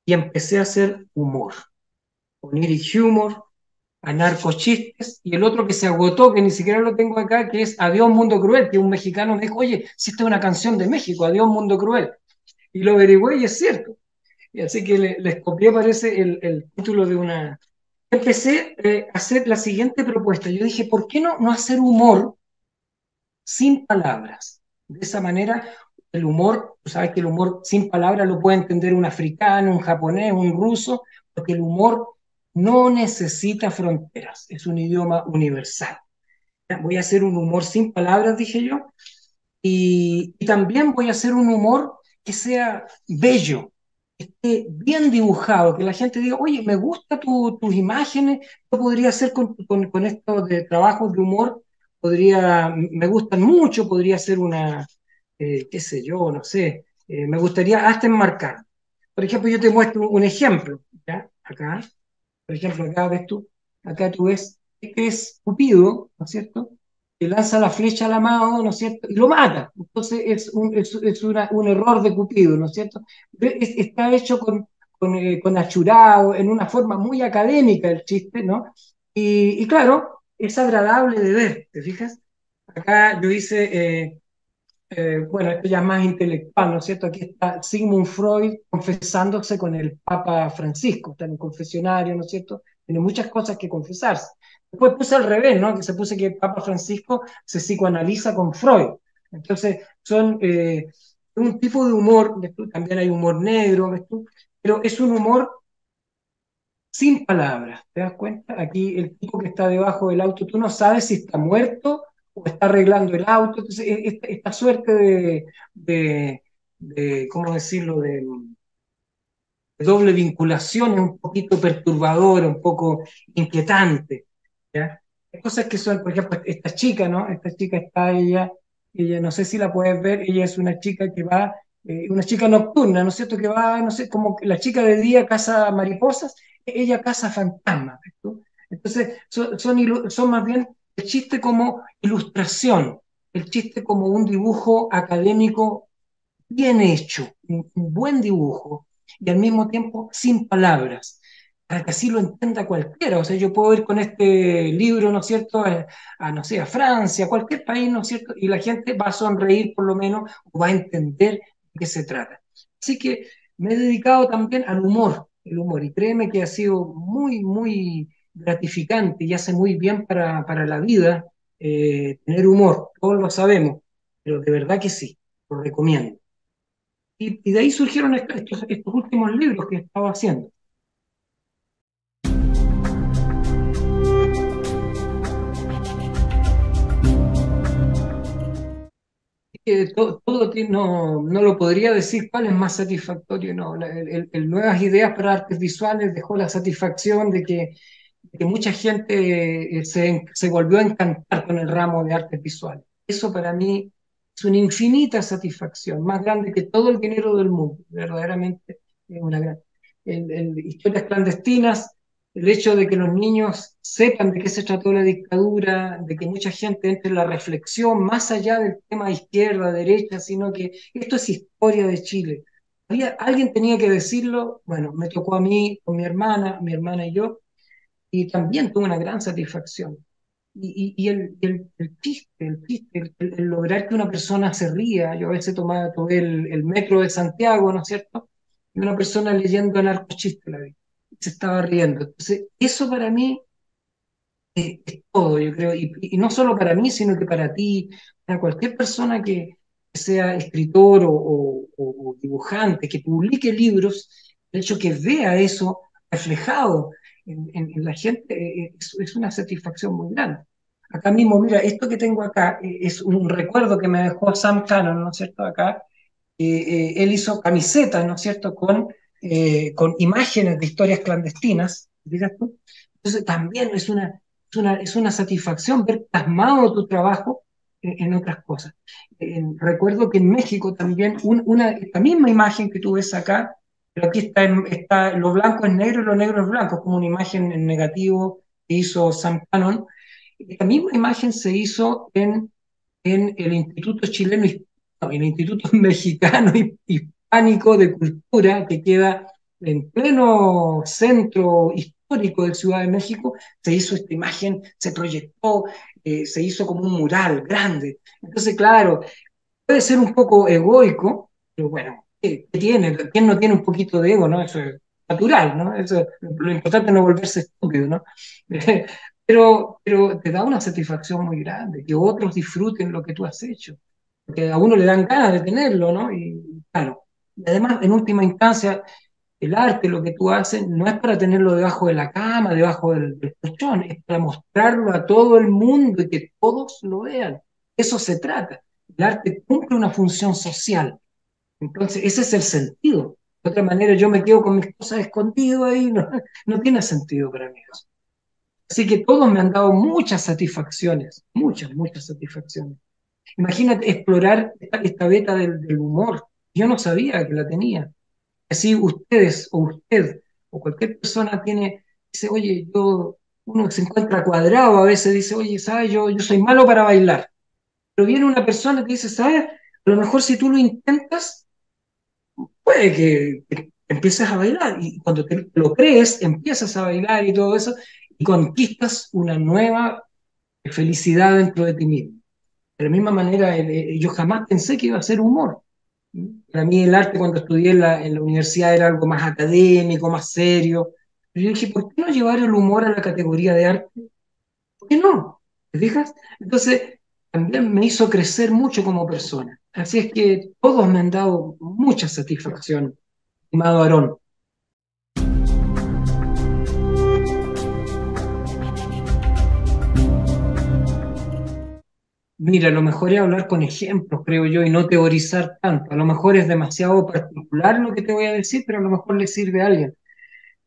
S2: Y empecé a hacer humor, oniric humor, anarcochistes, y el otro que se agotó, que ni siquiera lo tengo acá, que es Adiós Mundo Cruel, que un mexicano me dijo, oye, si esta es una canción de México, Adiós Mundo Cruel. Y lo averigüé y es cierto. Y así que les copié, parece, el título de una... Empecé a hacer la siguiente propuesta. Yo dije, ¿por qué no hacer humor sin palabras? De esa manera, el humor, tú sabes que el humor sin palabras lo puede entender un africano, un japonés, un ruso, porque el humor no necesita fronteras, es un idioma universal. Voy a hacer un humor sin palabras, dije yo, y también voy a hacer un humor que sea bello, que esté bien dibujado, que la gente diga, oye, me gustan tus imágenes, yo podría hacer con esto de trabajos de humor, me gustan mucho, podría hacer una, qué sé yo, no sé, me gustaría hasta enmarcar. Por ejemplo, yo te muestro un ejemplo, ¿ya? Acá, por ejemplo, acá tú ves, este es Cupido, ¿no es cierto? Que lanza la flecha al amado, ¿no es cierto? Y lo mata. Entonces es un error de Cupido, ¿no es cierto? Está hecho con achurado, en una forma muy académica el chiste, ¿no? Y claro, es agradable de ver, ¿te fijas? Acá yo hice, bueno, esto ya es más intelectual, ¿no es cierto? Aquí está Sigmund Freud confesándose con el Papa Francisco, está en un confesionario, ¿no es cierto? Tiene muchas cosas que confesarse. Después puse al revés, ¿no? Que se puse que el Papa Francisco se psicoanaliza con Freud. Entonces, son un tipo de humor, ¿ves tú? También hay humor negro, ¿ves tú? Pero es un humor sin palabras, ¿te das cuenta? Aquí el tipo que está debajo del auto, tú no sabes si está muerto o está arreglando el auto. Entonces, esta suerte ¿cómo decirlo?, de doble vinculación es un poquito perturbadora, un poco inquietante, ¿ya? Hay cosas que son, por ejemplo, esta chica, ¿no? Esta chica está ella no sé si la puedes ver, ella es una chica que va, una chica nocturna, ¿no es cierto? Que va, no sé, como que la chica de día caza mariposas, ella caza fantasmas, ¿ves tú? Entonces, son más bien el chiste como ilustración, el chiste como un dibujo académico bien hecho, un buen dibujo, y al mismo tiempo sin palabras, para que así lo entienda cualquiera. O sea, yo puedo ir con este libro, ¿no es cierto?, no sé, a Francia, a cualquier país, ¿no es cierto?, y la gente va a sonreír por lo menos, o va a entender de qué se trata. Así que me he dedicado también al humor, el humor, y créeme que ha sido muy, muy gratificante y hace muy bien para la vida. tener humor, todos lo sabemos, pero de verdad que sí, lo recomiendo. Y de ahí surgieron estos últimos libros que he estado haciendo. No lo podría decir cuál es más satisfactorio, no. Nuevas Ideas para Artes Visuales dejó la satisfacción de que mucha gente se volvió a encantar con el ramo de artes visuales. Eso para mí es una infinita satisfacción, más grande que todo el dinero del mundo, verdaderamente es una gran. Historias clandestinas, el hecho de que los niños sepan de qué se trató la dictadura, de que mucha gente entre en la reflexión más allá del tema izquierda, derecha, sino que esto es historia de Chile. Alguien tenía que decirlo, bueno, me tocó a mí con mi hermana y yo, y también tuve una gran satisfacción. El lograr que una persona se ría, yo a veces tuve el metro de Santiago, ¿no es cierto? Y una persona leyendo narcochiste la vi, se estaba riendo. Entonces, eso para mí es todo, yo creo, y no solo para mí, sino que para ti, para cualquier persona que sea escritor o dibujante, que publique libros, el hecho que vea eso reflejado en la gente es una satisfacción muy grande. Acá mismo, mira, esto que tengo acá es un recuerdo que me dejó Sam Cannon, ¿no es cierto? Acá, él hizo camisetas, ¿no es cierto?, con imágenes de historias clandestinas, ¿digas tú? Entonces también es una satisfacción ver plasmado tu trabajo en otras cosas. Recuerdo que en México también esta misma imagen que tú ves acá, pero aquí está lo blanco es negro y lo negro es blanco, como una imagen en negativo que hizo Sam Cannon. Esta misma imagen se hizo en el Instituto Chileno, no, el Instituto Mexicano Hispánico de Cultura, que queda en pleno centro histórico de Ciudad de México. Se hizo esta imagen, se proyectó, se hizo como un mural grande. Entonces, claro, puede ser un poco egoico, pero bueno, ¿qué tiene? ¿Quién no tiene un poquito de ego, no? Eso es natural, ¿no? Lo importante es no volverse estúpido, ¿no? Pero te da una satisfacción muy grande, que otros disfruten lo que tú has hecho, porque a uno le dan ganas de tenerlo, ¿no? Y claro, y además, en última instancia, el arte, lo que tú haces, no es para tenerlo debajo de la cama, debajo del colchón, es para mostrarlo a todo el mundo y que todos lo vean. Eso se trata. El arte cumple una función social. Entonces, ese es el sentido. De otra manera, yo me quedo con mis cosas escondidas ahí, no, no tiene sentido para mí eso. Así que todos me han dado muchas satisfacciones, muchas, muchas satisfacciones. Imagínate explorar esta beta del humor. Yo no sabía que la tenía. Así ustedes o usted o cualquier persona dice, oye, uno se encuentra cuadrado a veces, dice, oye, ¿sabes? Yo soy malo para bailar. Pero viene una persona que dice, ¿sabes? A lo mejor si tú lo intentas, puede que empieces a bailar. Y cuando te lo crees, empiezas a bailar y todo eso, y conquistas una nueva felicidad dentro de ti mismo. De la misma manera, yo jamás pensé que iba a ser humor. Para mí el arte cuando estudié en la universidad era algo más académico, más serio. Pero yo dije, ¿por qué no llevar el humor a la categoría de arte? ¿Por qué no? ¿Te fijas? Entonces, también me hizo crecer mucho como persona. Así es que todos me han dado mucha satisfacción, estimado Aarón. Mira, lo mejor es hablar con ejemplos, creo yo, y no teorizar tanto. A lo mejor es demasiado particular lo que te voy a decir, pero a lo mejor le sirve a alguien.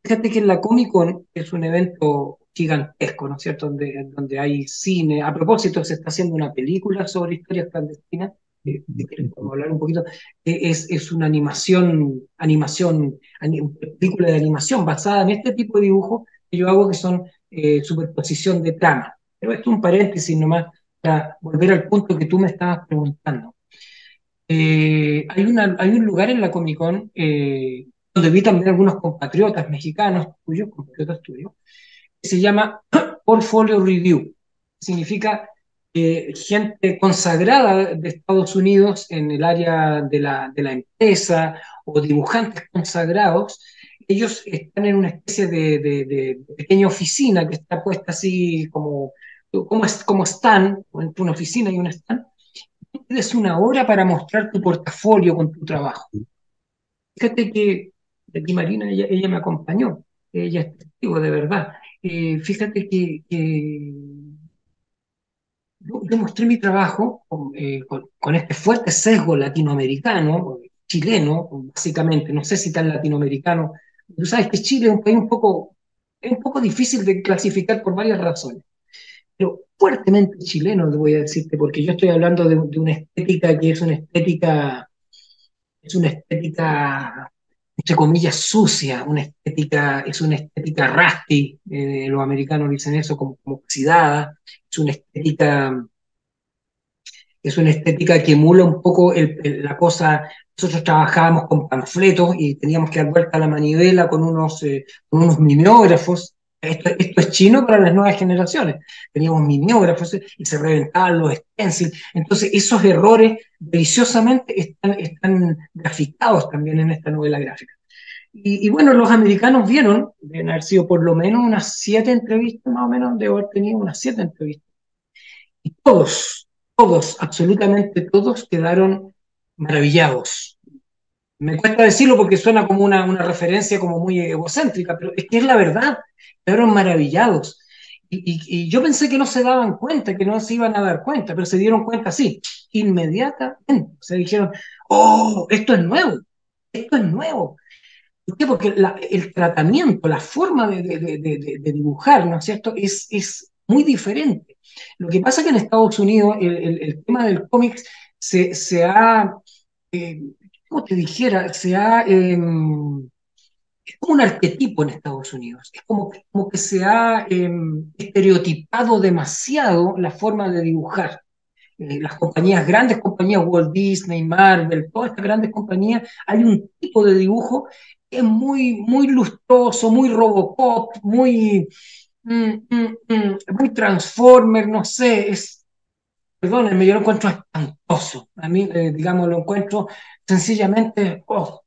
S2: Fíjate que en la Comic Con es un evento gigantesco, ¿no es cierto? Donde hay cine. A propósito, se está haciendo una película sobre historias clandestinas. Si quieres, podemos hablar un poquito. Es una una película de animación basada en este tipo de dibujos que yo hago, que son superposición de trama. Pero esto es un paréntesis nomás para volver al punto que tú me estabas preguntando. Hay un lugar en la Comic Con donde vi también algunos compatriotas mexicanos tuyos, compatriotas tuyos, que se llama Portfolio Review. Significa gente consagrada de Estados Unidos en el área de la empresa o dibujantes consagrados. Ellos están en una especie de pequeña oficina que está puesta así como como stand, entre una oficina y un stand, tienes una hora para mostrar tu portafolio con tu trabajo. Fíjate que aquí Marina, ella me acompañó, ella es testigo de verdad. Fíjate que yo mostré mi trabajo con este fuerte sesgo latinoamericano, chileno, básicamente, no sé si tan latinoamericano. Tú sabes que Chile es un país es un poco difícil de clasificar por varias razones, pero fuertemente chileno, te voy a decirte, porque yo estoy hablando de una estética que es una estética, entre comillas, sucia, es una estética rusty, los americanos dicen eso, como oxidada, es una estética es una estética que emula un poco la cosa. Nosotros trabajábamos con panfletos y teníamos que dar vuelta a la manivela con unos mimeógrafos. Esto es chino para las nuevas generaciones. Teníamos mimeógrafos y se reventaban los stencils. Entonces, esos errores deliciosamente están graficados también en esta novela gráfica. Y bueno, los americanos vieron, deben haber sido por lo menos unas 7 entrevistas, más o menos, debo haber tenido unas 7 entrevistas y todos, absolutamente todos quedaron maravillados. Me cuesta decirlo porque suena como una referencia como muy egocéntrica, pero es que es la verdad, quedaron maravillados. Y yo pensé que no se daban cuenta, que no se iban a dar cuenta, pero se dieron cuenta así, inmediatamente. Se dijeron, oh, esto es nuevo. ¿Por qué? Porque el tratamiento, la forma de dibujar, ¿no es cierto?, es muy diferente. Lo que pasa es que en Estados Unidos el tema del cómics se ha, eh, ¿cómo te dijera? Es como un arquetipo en Estados Unidos. Es como que se ha estereotipado demasiado la forma de dibujar. Las compañías, grandes compañías, Walt Disney, Marvel, todas estas grandes compañías, hay un tipo de dibujo que es muy lustroso, muy Robocop, muy Transformer, no sé, perdónenme, yo lo encuentro espantoso. A mí, digamos, lo encuentro sencillamente, oh,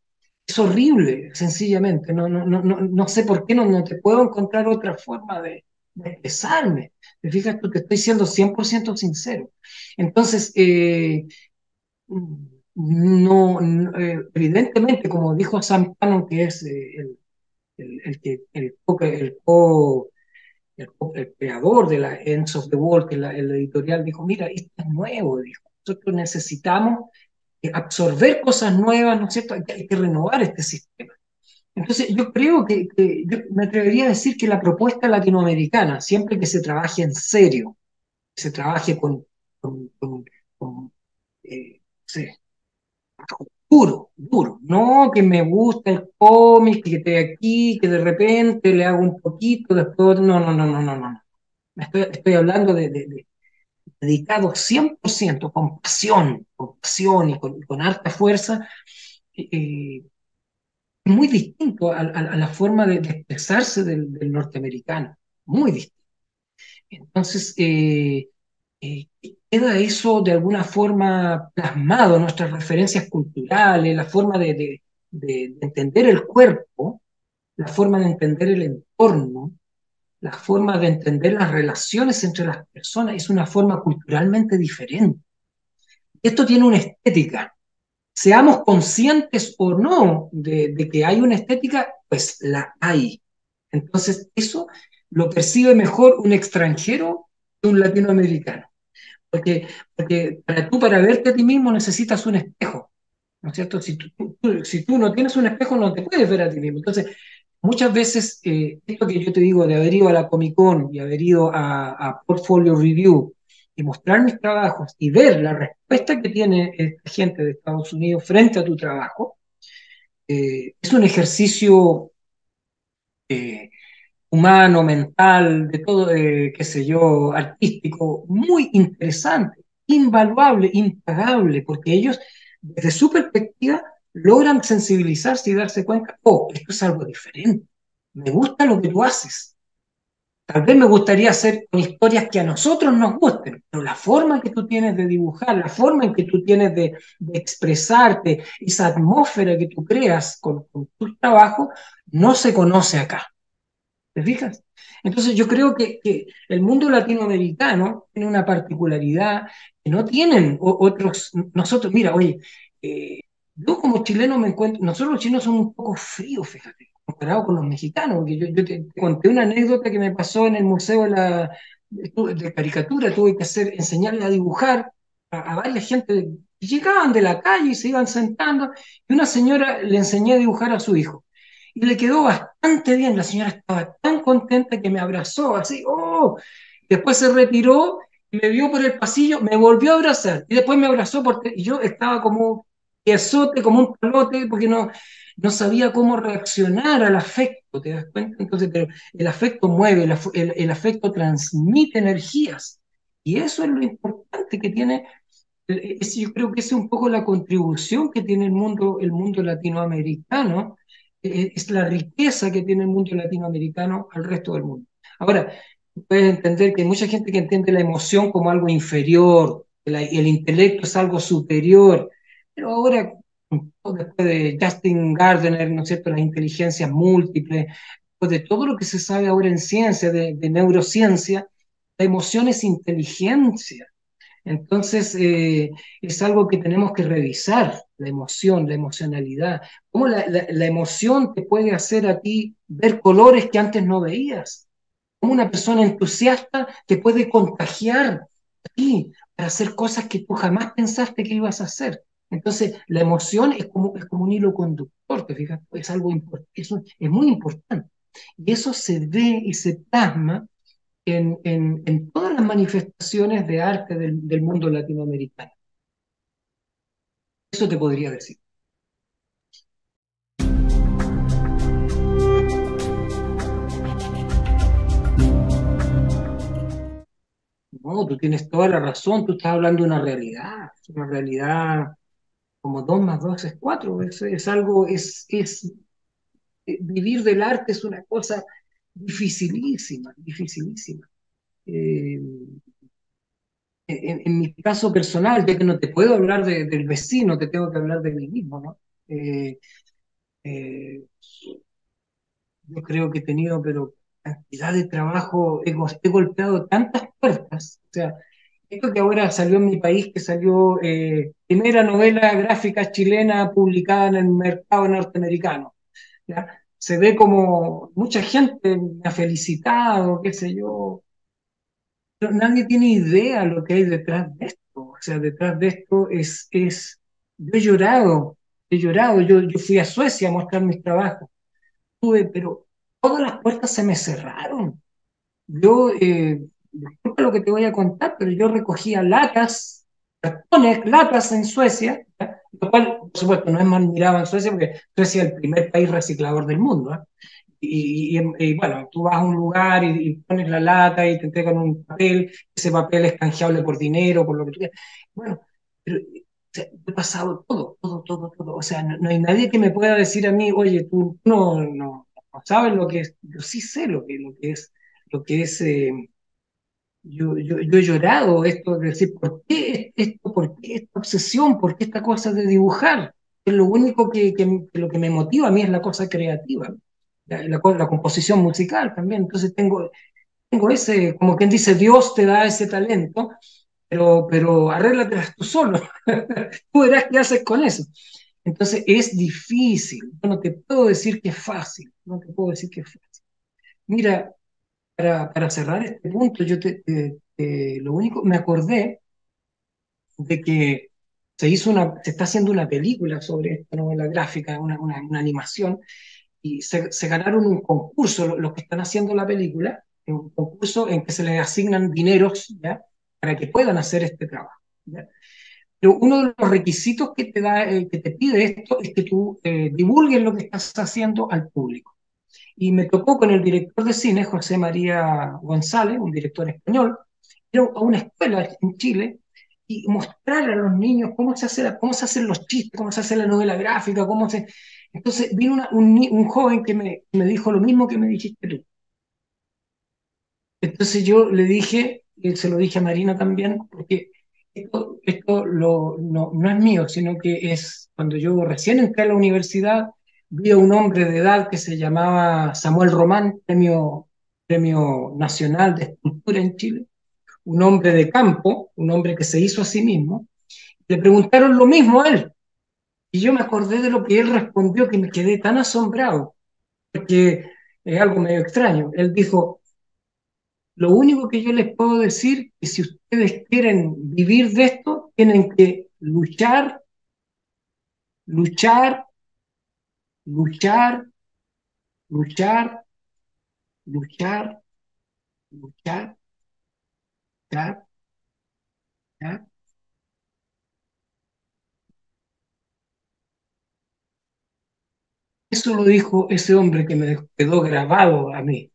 S2: es horrible, sencillamente. No sé por qué no te puedo encontrar otra forma de expresarme. Te fijas, tú te estoy siendo 100% sincero. Entonces, evidentemente, como dijo Sam Cannon, que es el creador de la Ends of the World, que el editorial dijo, mira, esto es nuevo, dijo. Nosotros necesitamos absorber cosas nuevas, ¿no es cierto? Hay que renovar este sistema. Entonces, yo creo que yo me atrevería a decir que la propuesta latinoamericana, siempre que se trabaje en serio, que se trabaje con sí, duro, no que me gusta el cómic, que esté aquí, que de repente le hago un poquito, después, no. Estoy hablando de dedicado 100% con pasión y con harta fuerza, eh, muy distinto a la forma de expresarse del norteamericano, muy distinto. Entonces, eh, queda eso de alguna forma plasmado en nuestras referencias culturales, la forma de entender el cuerpo, la forma de entender el entorno, la forma de entender las relaciones entre las personas es una forma culturalmente diferente. Esto tiene una estética. Seamos conscientes o no de que hay una estética, pues la hay. Entonces, eso lo percibe mejor un extranjero que un latinoamericano. Porque para verte a ti mismo necesitas un espejo, ¿no es cierto? Si tú no tienes un espejo, no te puedes ver a ti mismo. Entonces, muchas veces, esto que yo te digo de haber ido a la Comic Con y haber ido a Portfolio Review y mostrar mis trabajos y ver la respuesta que tiene esta gente de Estados Unidos frente a tu trabajo, es un ejercicio eh, humano, mental, de todo, qué sé yo, artístico, muy interesante, invaluable, impagable, porque ellos, desde su perspectiva, logran sensibilizarse y darse cuenta, oh, esto es algo diferente, me gusta lo que tú haces. Tal vez me gustaría hacer con historias que a nosotros nos gusten, pero la forma que tú tienes de dibujar, la forma en que tú tienes de expresarte, esa atmósfera que tú creas con tu trabajo, no se conoce acá. ¿Te fijas? Entonces yo creo que el mundo latinoamericano tiene una particularidad que no tienen otros. Nosotros, mira, oye, eh, yo como chileno me encuentro, nosotros los chilenos somos un poco fríos, fíjate, comparado con los mexicanos, porque yo te conté una anécdota que me pasó en el museo de caricatura, tuve que enseñarle a dibujar a varias gente que llegaban de la calle y se iban sentando, y una señora le enseñé a dibujar a su hijo. Y le quedó bastante bien, la señora estaba tan contenta que me abrazó, así, ¡oh! Después se retiró, me vio por el pasillo, me volvió a abrazar, y después me abrazó porque y yo estaba como piezote, como un palote, porque no sabía cómo reaccionar al afecto, ¿te das cuenta? Entonces, pero el afecto mueve, el afecto transmite energías, y eso es lo importante que tiene, yo creo que esa es un poco la contribución que tiene el mundo latinoamericano, es la riqueza que tiene el mundo latinoamericano al resto del mundo. Ahora, puedes entender que hay mucha gente que entiende la emoción como algo inferior, el intelecto es algo superior, pero ahora, después de Justin Gardner, ¿no es cierto?, las inteligencias múltiples, después de todo lo que se sabe ahora en ciencia, de neurociencia, la emoción es inteligencia. Entonces, es algo que tenemos que revisar, la emoción, la emocionalidad. ¿Cómo la emoción te puede hacer a ti ver colores que antes no veías? ¿Cómo una persona entusiasta te puede contagiar a ti para hacer cosas que tú jamás pensaste que ibas a hacer? Entonces, la emoción es como un hilo conductor, ¿te fijas? Es algo importante, es muy importante. Y eso se ve y se plasma en todas las manifestaciones de arte del mundo latinoamericano. Eso te podría decir. No, tú tienes toda la razón, tú estás hablando de una realidad como 2 más 2 es 4, es algo, vivir del arte es una cosa dificilísima, dificilísima. Eh, en mi caso personal, ya que no te puedo hablar del vecino, te tengo que hablar de mí mismo, ¿no? Eh, eh, yo creo que he tenido, pero cantidad de trabajo, he golpeado tantas puertas. O sea, esto que ahora salió en mi país, que salió primera novela gráfica chilena publicada en el mercado norteamericano, ¿ya? Se ve como mucha gente me ha felicitado, qué sé yo, pero nadie tiene idea lo que hay detrás de esto. O sea, detrás de esto yo he llorado, yo fui a Suecia a mostrar mis trabajos pero todas las puertas se me cerraron. Yo, disculpa lo que te voy a contar, pero yo recogía latas, cartones, latas en Suecia, ¿ya? Lo cual, por supuesto, no es mal mirado en Suecia, porque Suecia es el primer país reciclador del mundo, ¿eh? Bueno, tú vas a un lugar y pones la lata y te entregan un papel, ese papel es canjeable por dinero, por lo que tú quieras. Bueno, pero o sea, he pasado todo, todo, todo, todo. O sea, no hay nadie que me pueda decir a mí, oye, tú no sabes lo que es. Yo sí sé lo que es. Yo he llorado esto de decir, ¿por qué esto? ¿Por qué esta obsesión? ¿Por qué esta cosa de dibujar? Es lo único que lo que me motiva a mí es la cosa creativa, la composición musical también. Entonces tengo ese, como quien dice, Dios te da ese talento, pero arréglatelas tú solo. Tú verás qué haces con eso. Entonces es difícil. Yo no te puedo decir que es fácil. No te puedo decir que es fácil. Mira, para cerrar este punto, lo único, me acordé de que se está haciendo una película sobre esta novela gráfica, una animación, y se ganaron un concurso, los que están haciendo la película, un concurso en que se les asignan dineros, ¿ya? Para que puedan hacer este trabajo, ¿ya? Pero uno de los requisitos que te pide esto es que tú divulgues lo que estás haciendo al público. Y me tocó con el director de cine, José María González, un director español, ir a una escuela en Chile y mostrar a los niños cómo se hacen los chistes, cómo se hace la novela gráfica, cómo se... Entonces vino un joven que me dijo lo mismo que me dijiste tú. Entonces yo le dije, y se lo dije a Marina también, porque esto no es mío, sino que es cuando yo recién entré a la universidad, vi a un hombre de edad que se llamaba Samuel Román, premio nacional de escultura en Chile, un hombre de campo, un hombre que se hizo a sí mismo. Le preguntaron lo mismo a él, y yo me acordé de lo que él respondió, que me quedé tan asombrado, porque es algo medio extraño. Él dijo: lo único que yo les puedo decir es que si ustedes quieren vivir de esto, tienen que luchar, luchar, luchar, luchar, luchar, luchar, luchar, luchar. Eso lo dijo ese hombre que me quedó grabado a mí.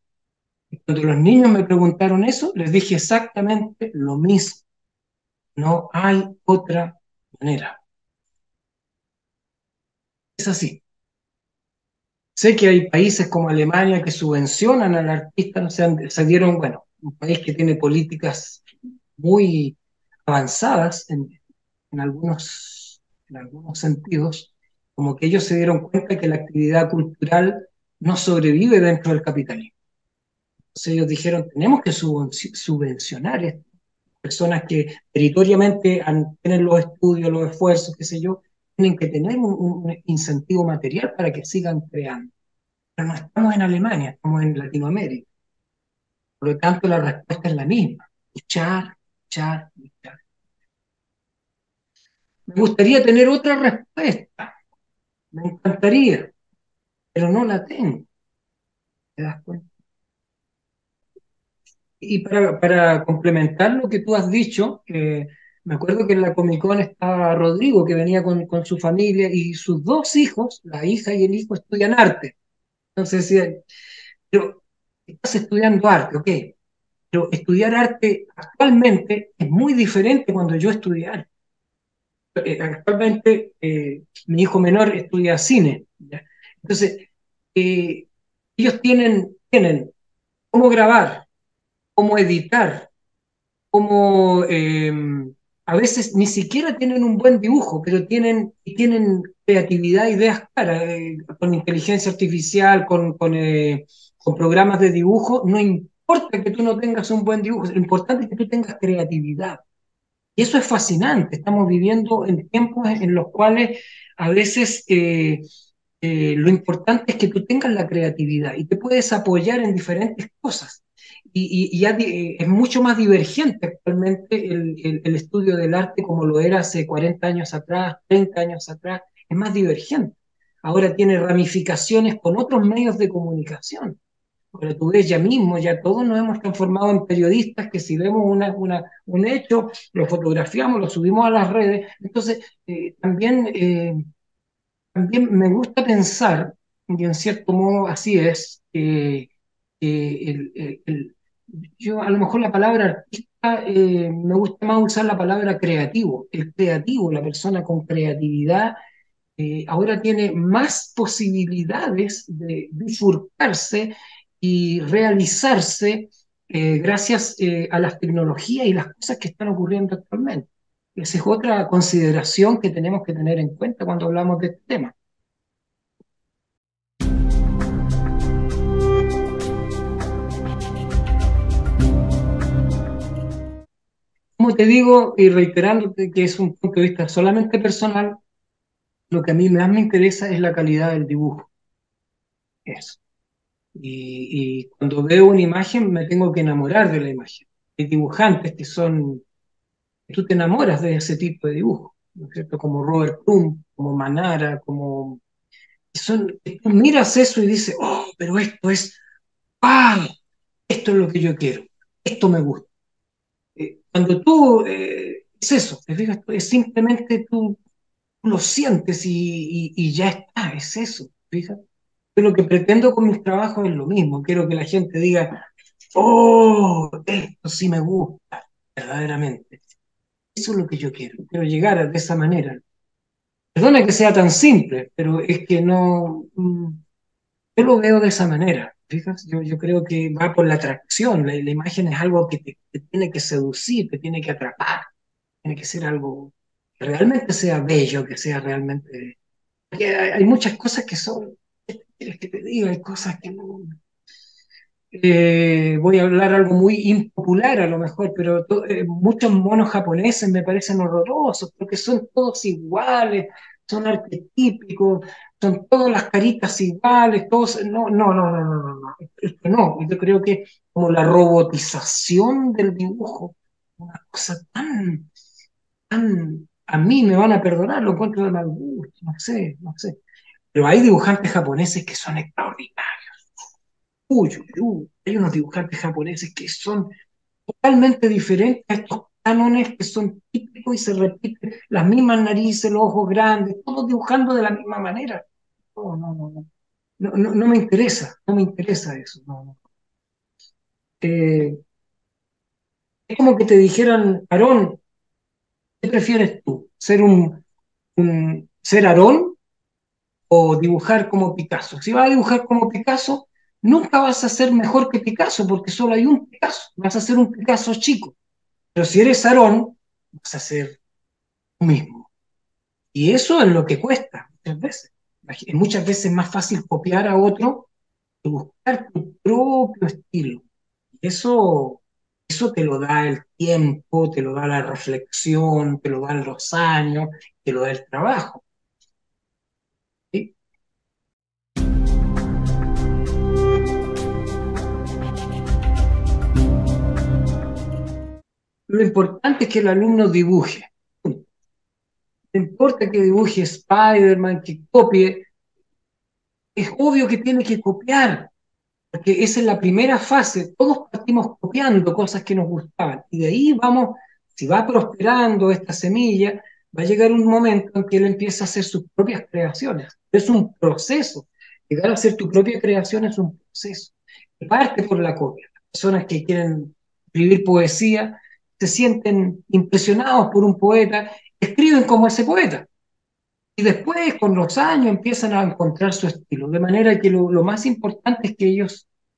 S2: Cuando los niños me preguntaron eso, les dije exactamente lo mismo. No hay otra manera. Es así. Sé que hay países como Alemania que subvencionan al artista, no sé, se dieron, bueno, un país que tiene políticas muy avanzadas en algunos sentidos, como que ellos se dieron cuenta que la actividad cultural no sobrevive dentro del capitalismo. Entonces ellos dijeron, tenemos que subvencionar esto. Personas que meritoriamente tienen los estudios, los esfuerzos, qué sé yo, tienen que tener un incentivo material para que sigan creando. Pero no estamos en Alemania, estamos en Latinoamérica. Por lo tanto, la respuesta es la misma. Luchar, luchar, luchar. Me gustaría tener otra respuesta. Me encantaría, pero no la tengo. ¿Te das cuenta? Y para complementar lo que tú has dicho, me acuerdo que en la Comic Con estaba Rodrigo, que venía con su familia, y sus dos hijos, la hija y el hijo, estudian arte. Entonces decía, pero estás estudiando arte, ok, pero estudiar arte actualmente es muy diferente cuando yo estudié arte. Actualmente mi hijo menor estudia cine, ¿ya? Entonces, eh, ellos tienen cómo grabar, cómo editar, cómo a veces ni siquiera tienen un buen dibujo, pero tienen creatividad, ideas claras, con inteligencia artificial, con programas de dibujo. No importa que tú no tengas un buen dibujo, lo importante es que tú tengas creatividad. Y eso es fascinante. Estamos viviendo en tiempos en los cuales a veces lo importante es que tú tengas la creatividad y te puedes apoyar en diferentes cosas. Y ya es mucho más divergente actualmente el estudio del arte como lo era hace 40 años atrás, 30 años atrás. Es más divergente. Ahora tiene ramificaciones con otros medios de comunicación. Pero tú ves ya mismo, ya todos nos hemos transformado en periodistas que si vemos un hecho, lo fotografiamos, lo subimos a las redes. Entonces, también me gusta pensar, y en cierto modo así es, yo a lo mejor la palabra artista, me gusta más usar la palabra creativo. El creativo, la persona con creatividad, ahora tiene más posibilidades de bifurcarse y realizarse gracias a las tecnologías y las cosas que están ocurriendo actualmente. Esa es otra consideración que tenemos que tener en cuenta cuando hablamos de este tema. Como te digo, y reiterándote que es un punto de vista solamente personal, lo que a mí más me interesa es la calidad del dibujo. Eso. Y cuando veo una imagen me tengo que enamorar de la imagen. Hay dibujantes que tú te enamoras de ese tipo de dibujo, ¿no es cierto? Como Robert Crumb, como Manara, que tú miras eso y dices, oh, pero ah, esto es lo que yo quiero, esto me gusta. Cuando tú, es eso, te fijas, es simplemente tú lo sientes y ya está, es eso, fijas. Yo lo que pretendo con mis trabajos es lo mismo, quiero que la gente diga, oh, esto sí me gusta, verdaderamente. Eso es lo que yo quiero llegar de esa manera. Perdona que sea tan simple, pero es que no, yo lo veo de esa manera, fijas. Yo creo que va por la atracción, la imagen es algo que te tiene que seducir, te tiene que atrapar, tiene que ser algo que realmente sea bello, que sea realmente... Porque hay muchas cosas que son quieres que te diga? Hay cosas que no. Voy a hablar algo muy impopular a lo mejor, pero muchos monos japoneses me parecen horrorosos porque son todos iguales, son arquetípicos, son todas las caritas iguales, todos, no, no, no, no, no, no, no, esto no, yo creo que como la robotización del dibujo, una cosa tan, a mí me van a perdonar, lo encuentro de mal gusto, no sé, no sé, pero hay dibujantes japoneses que son extraordinarios. Uy, uy, uy, hay unos dibujantes japoneses que son totalmente diferentes a estos cánones que son típicos y se repiten las mismas narices, los ojos grandes, todos dibujando de la misma manera. No, no, no, no. No, no, no me interesa, no me interesa eso. No, no. Eh, es como que te dijeran, Aarón, ¿qué prefieres tú? ¿Ser Aarón o dibujar como Picasso? Si vas a dibujar como Picasso, nunca vas a ser mejor que Picasso porque solo hay un Picasso. Vas a ser un Picasso chico. Pero si eres Aarón, vas a ser tú mismo. Y eso es lo que cuesta muchas veces. Es muchas veces más fácil copiar a otro que buscar tu propio estilo. Y eso te lo da el tiempo, te lo da la reflexión, te lo dan los años, te lo da el trabajo. ¿Sí? Lo importante es que el alumno dibuje. No importa que dibuje Spider-Man, que copie, es obvio que tiene que copiar, porque esa es la primera fase. Todos partimos copiando cosas que nos gustaban y de ahí vamos, si va prosperando esta semilla, va a llegar un momento en que él empieza a hacer sus propias creaciones. Es un proceso. Llegar a hacer tu propia creación es un proceso. Parte por la copia. Las personas que quieren escribir poesía se sienten impresionados por un poeta, escriben como ese poeta. Y después, con los años, empiezan a encontrar su estilo. De manera que lo más importante es que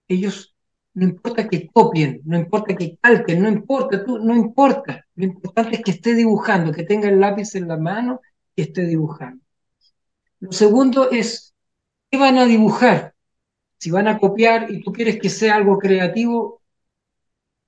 S2: ellos, no importa que copien, no importa que calquen, no importa, tú, no importa. Lo importante es que esté dibujando, que tenga el lápiz en la mano y esté dibujando. Lo segundo es, ¿qué van a dibujar? Si van a copiar y tú quieres que sea algo creativo,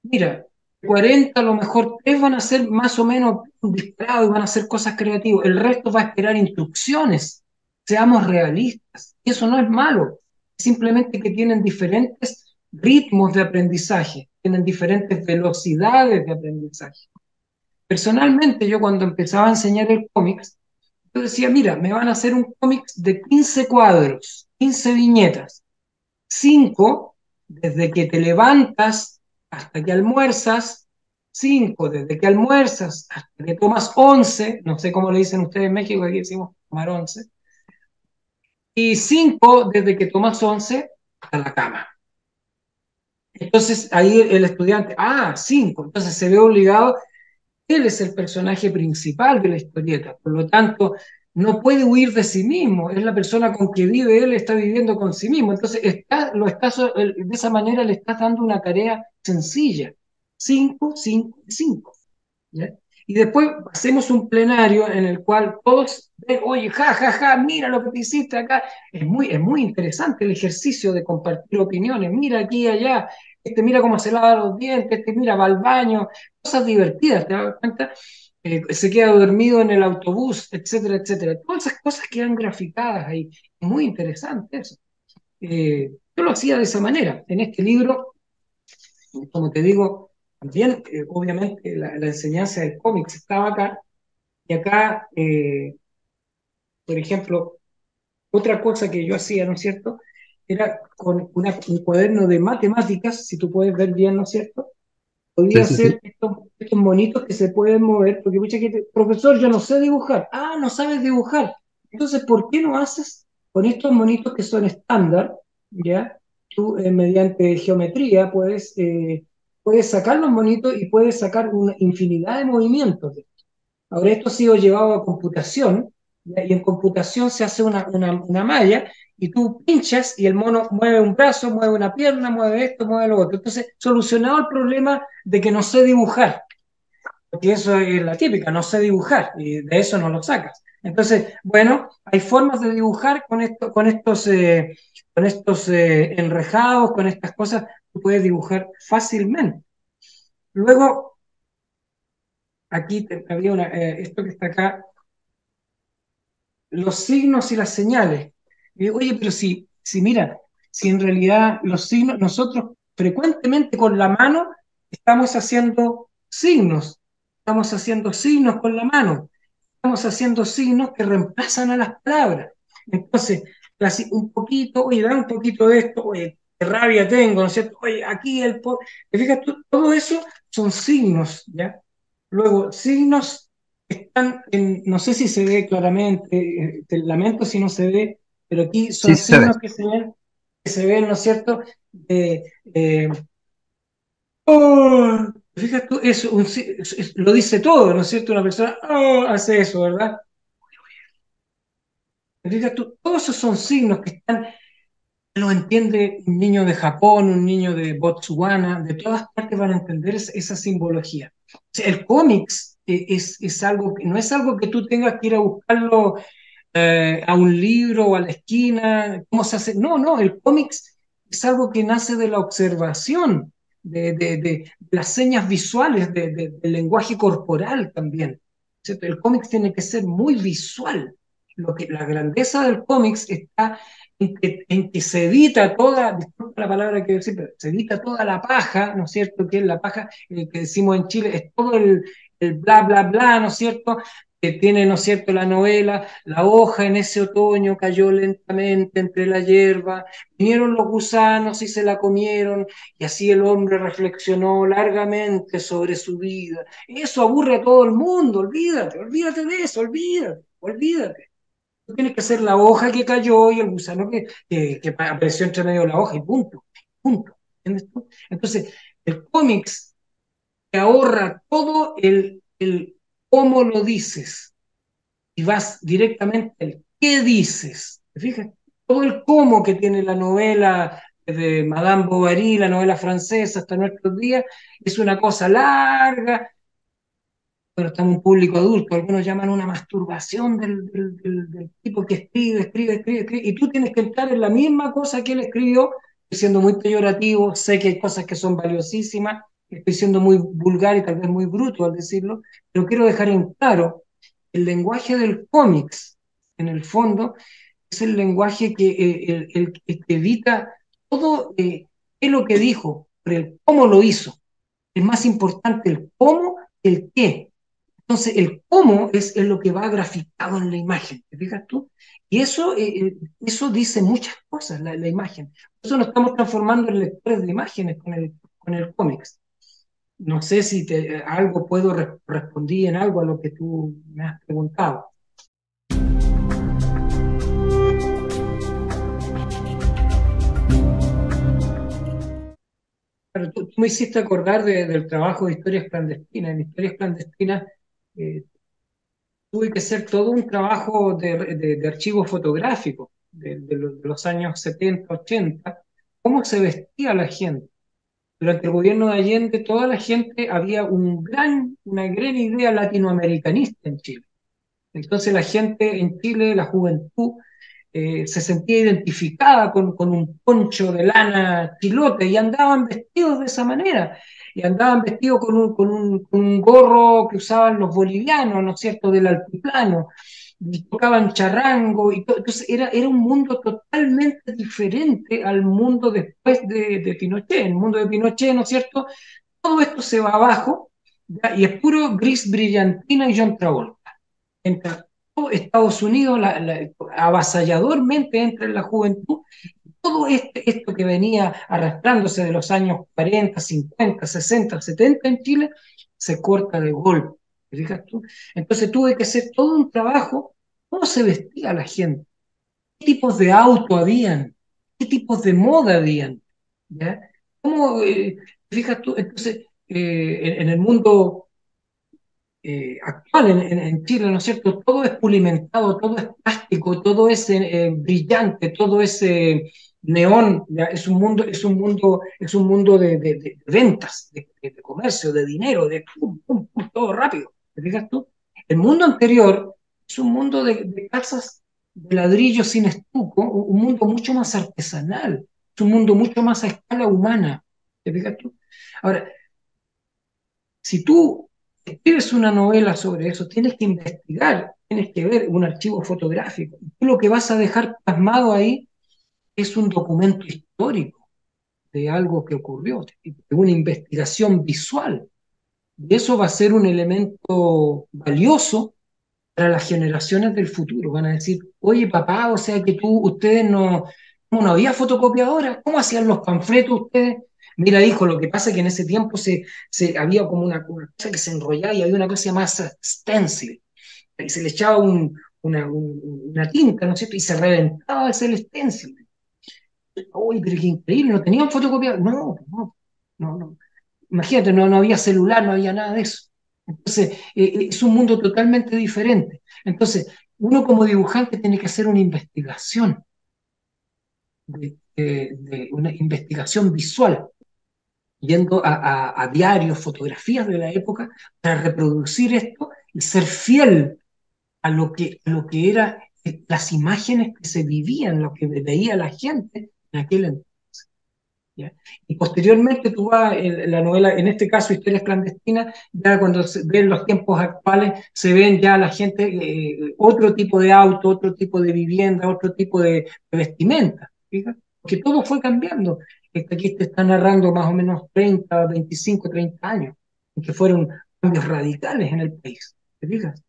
S2: mira, 40 a lo mejor 3 van a ser más o menos disparados y van a hacer cosas creativas. El resto va a esperar instrucciones. Seamos realistas. Y eso no es malo. Simplemente que tienen diferentes ritmos de aprendizaje, tienen diferentes velocidades de aprendizaje. Personalmente, yo cuando empezaba a enseñar el cómics, yo decía, mira, me van a hacer un cómic de 15 cuadros, 15 viñetas, 5 desde que te levantas hasta que almuerzas, 5 desde que almuerzas hasta que tomas 11, no sé cómo le dicen ustedes en México, aquí decimos tomar 11, y 5 desde que tomas 11 hasta la cama. Entonces ahí el estudiante, 5, entonces se ve obligado, él es el personaje principal de la historieta, por lo tanto no puede huir de sí mismo, es la persona con que vive, él está viviendo con sí mismo, entonces de esa manera le estás dando una tarea sencilla, 5, 5, 5. ¿Ya? Y después hacemos un plenario en el cual todos ven, oye, ja, ja, ja, mira lo que te hiciste acá. Es muy interesante el ejercicio de compartir opiniones. Mira aquí y allá, mira cómo se lava los dientes, mira, va al baño, cosas divertidas, ¿te das cuenta? Se queda dormido en el autobús, etcétera, etcétera. Todas esas cosas quedan graficadas ahí. Es muy interesante eso. Yo lo hacía de esa manera. En este libro, como te digo, también, obviamente, la enseñanza del cómics estaba acá, y acá, por ejemplo, otra cosa que yo hacía, ¿no es cierto? Era con un cuaderno de matemáticas, si tú puedes ver bien, ¿no es cierto?
S1: Sí,
S2: Podía
S1: sí, sí.
S2: hacer estos monitos que se pueden mover, porque mucha gente, profesor, yo no sé dibujar. No sabes dibujar. Entonces, ¿por qué no haces con estos monitos que son estándar, ya? Tú, mediante geometría, puedes sacar los monitos y puedes sacar una infinidad de movimientos. Ahora, esto ha sido llevado a computación, ¿ya? Y en computación se hace una malla y tú pinchas y el mono mueve un brazo, mueve una pierna, mueve esto, mueve lo otro. Entonces, solucionado el problema de que no sé dibujar, porque eso es la típica, no sé dibujar y de eso no lo sacas. Entonces, bueno, hay formas de dibujar con estos enrejados, con estas cosas, tú puedes dibujar fácilmente. Luego, había esto que está acá, los signos y las señales. Y digo, oye, pero si mira, si en realidad los signos, nosotros frecuentemente con la mano estamos haciendo signos con la mano, estamos haciendo signos que reemplazan a las palabras. Entonces, un poquito, oye, da un poquito de esto, oye, qué rabia tengo, ¿no es cierto? Oye, aquí ¿te fijas tú? Todo eso son signos, ¿ya? Luego, signos están no sé si se ve claramente, te lamento si no se ve, pero aquí
S1: Sí,
S2: son
S1: sí se ve.
S2: signos que se ven, ¿no es cierto? Eh, oh, fíjate tú, lo dice todo, ¿no es cierto? Una persona oh, hace eso, ¿verdad? Fíjate tú, todos esos son signos que están, lo entiende un niño de Japón, un niño de Botswana, de todas partes van a entender esa simbología. O sea, el cómics es algo, no es algo que tú tengas que ir a buscarlo a un libro o a la esquina, ¿cómo se hace? No, no, el cómics es algo que nace de la observación, de las señas visuales, del lenguaje corporal también. ¿Cierto? El cómics tiene que ser muy visual. La grandeza del cómics está en que se evita toda, disculpa la palabra que decir, pero se evita toda la paja, ¿no es cierto? Que es la paja que decimos en Chile, es todo el bla, bla, bla, ¿no es cierto? Que tiene, ¿no es cierto?, la novela, la hoja en ese otoño cayó lentamente entre la hierba, vinieron los gusanos y se la comieron, y así el hombre reflexionó largamente sobre su vida. Eso aburre a todo el mundo, olvídate, olvídate de eso, olvídate, olvídate. Tú tienes que ser la hoja que cayó y el gusano que apareció entre medio de la hoja y punto, punto. ¿Entiendes tú? Entonces, el cómics te ahorra todo el cómo lo dices y vas directamente al qué dices. ¿Te fijas? Todo el cómo que tiene la novela de Madame Bovary, la novela francesa hasta nuestros días, es una cosa larga. Bueno, estamos en un público adulto, algunos llaman una masturbación del tipo que escribe, escribe, escribe, escribe, y tú tienes que entrar en la misma cosa que él escribió, estoy siendo muy peyorativo, sé que hay cosas que son valiosísimas, estoy siendo muy vulgar y tal vez muy bruto al decirlo, pero quiero dejar en claro, el lenguaje del cómics, en el fondo, es el lenguaje que evita todo qué lo que dijo, pero el cómo lo hizo. Es más importante el cómo que el qué. Entonces, el cómo es lo que va graficado en la imagen, ¿te fijas tú? Y eso dice muchas cosas, la imagen. Por eso nos estamos transformando en lectores de imágenes con el cómics. No sé si algo puedo respondí en algo a lo que tú me has preguntado. Pero tú me hiciste acordar del trabajo de historias clandestinas. En historias clandestinas eh, tuve que hacer todo un trabajo de archivo fotográfico de los años 70 80 cómo se vestía la gente. Durante el gobierno de Allende, toda la gente, había una gran idea latinoamericanista en Chile. Entonces la gente en Chile, la juventud, se sentía identificada con un poncho de lana chilote y andaban vestidos de esa manera. Y andaban vestidos con un gorro que usaban los bolivianos, ¿no es cierto?, del altiplano. Y tocaban charrango. Entonces era un mundo totalmente diferente al mundo después de Pinochet. El mundo de Pinochet, ¿no es cierto? Todo esto se va abajo, ¿ya? Y es puro gris brillantina y John Travolta. Entra todo Estados Unidos avasalladormente entra en la juventud. Todo esto que venía arrastrándose de los años 40, 50, 60, 70 en Chile, se corta de golpe. ¿Te fijas tú? Entonces tuve que hacer todo un trabajo. ¿Cómo se vestía la gente? ¿Qué tipos de auto habían? ¿Qué tipos de moda habían? ¿Ya? ¿Cómo, te fijas tú? Entonces, en el mundo actual en Chile, ¿no es cierto? Todo es pulimentado, todo es plástico, todo es brillante, todo es neón, ¿ya? Es un mundo de ventas, de comercio, de dinero, de pum, pum, pum, todo rápido. ¿Te fijas tú? El mundo anterior es un mundo de casas de ladrillo sin estuco, un mundo mucho más artesanal, es un mundo mucho más a escala humana. ¿Te fijas tú? Ahora, si tú escribes una novela sobre eso, tienes que investigar, tienes que ver un archivo fotográfico. Tú lo que vas a dejar plasmado ahí es un documento histórico de algo que ocurrió, de una investigación visual. Y eso va a ser un elemento valioso para las generaciones del futuro. Van a decir, oye papá, o sea que ustedes no, no había fotocopiadora, ¿cómo hacían los panfletos ustedes? Mira, hijo, lo que pasa es que en ese tiempo había como una cosa que se enrollaba y había una cosa más stencil, y se le echaba una tinta, ¿no es cierto? Y se reventaba ese stencil. Uy, pero qué increíble, no tenían fotocopiadora. No, no, no, no. Imagínate, no había celular, no había nada de eso. Entonces, es un mundo totalmente diferente. Entonces, uno como dibujante tiene que hacer una investigación, de una investigación visual, yendo a diarios, fotografías de la época, para reproducir esto y ser fiel a lo que eran las imágenes que se vivían, lo que veía la gente en aquel entonces. ¿Ya? Y posteriormente tú vas en la novela, en este caso Historias clandestinas, ya cuando se ven los tiempos actuales, se ven ya la gente, otro tipo de auto, otro tipo de vivienda, otro tipo de vestimenta, fíjate, porque todo fue cambiando. Aquí te está narrando más o menos 30, 25, 30 años, en que fueron cambios radicales en el país, ¿te fijas?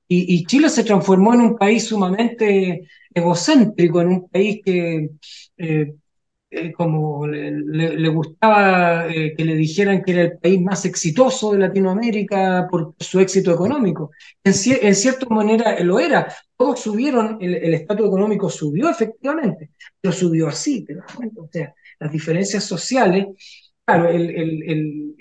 S2: Y Chile se transformó en un país sumamente egocéntrico, en un país que eh, como le gustaba, que le dijeran que era el país más exitoso de Latinoamérica por su éxito económico. En cierta manera lo era. Todos subieron, el estatus económico subió efectivamente, pero subió así, ¿te das cuenta? O sea, las diferencias sociales, claro, el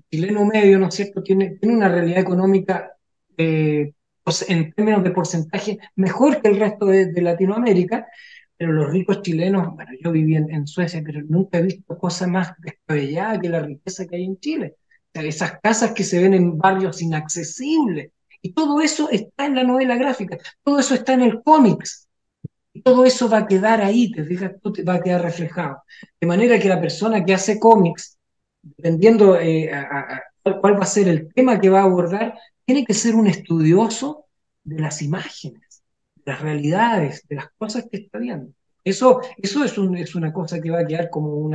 S2: chileno medio, ¿no es cierto?, tiene una realidad económica, en términos de porcentaje mejor que el resto de Latinoamérica, pero los ricos chilenos, bueno, yo viví en Suecia, pero nunca he visto cosa más descabellada que la riqueza que hay en Chile. O sea, esas casas que se ven en barrios inaccesibles. Y todo eso está en la novela gráfica, todo eso está en el cómics. Y todo eso va a quedar ahí, te fijas, va a quedar reflejado. De manera que la persona que hace cómics, dependiendo, cuál va a ser el tema que va a abordar, tiene que ser un estudioso de las imágenes, de las realidades, de las cosas que está viendo. Eso es una cosa que va a quedar como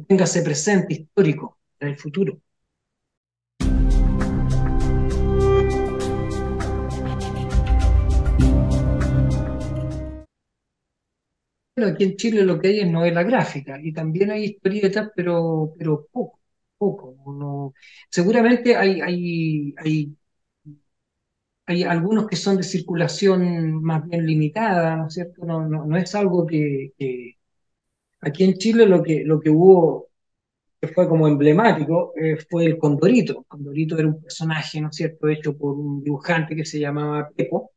S2: téngase presente histórico en el futuro. Bueno, aquí en Chile lo que hay es novela gráfica y también hay historietas, pero poco, poco. Seguramente hay algunos que son de circulación más bien limitada, ¿no es cierto? No es algo que aquí en Chile lo que hubo, que fue como emblemático, fue el Condorito. Condorito era un personaje, ¿no es cierto?, hecho por un dibujante que se llamaba Pepo,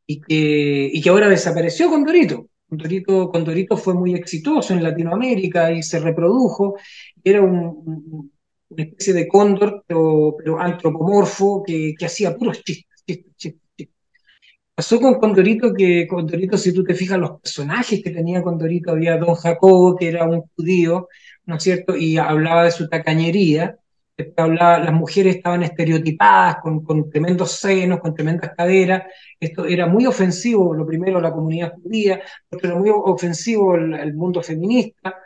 S2: y que ahora desapareció Condorito. Condorito fue muy exitoso en Latinoamérica y se reprodujo. Era una especie de cóndor, pero antropomorfo, que hacía puros chistes, chistes, chistes, chistes. Pasó con Condorito, que Condorito, si tú te fijas los personajes que tenía Condorito, había Don Jacobo, que era un judío, ¿no es cierto? Y hablaba de su tacañería. Después hablaba, las mujeres estaban estereotipadas, con tremendos senos, con tremendas caderas. Esto era muy ofensivo, lo primero, la comunidad judía, lo otro era muy ofensivo el mundo feminista.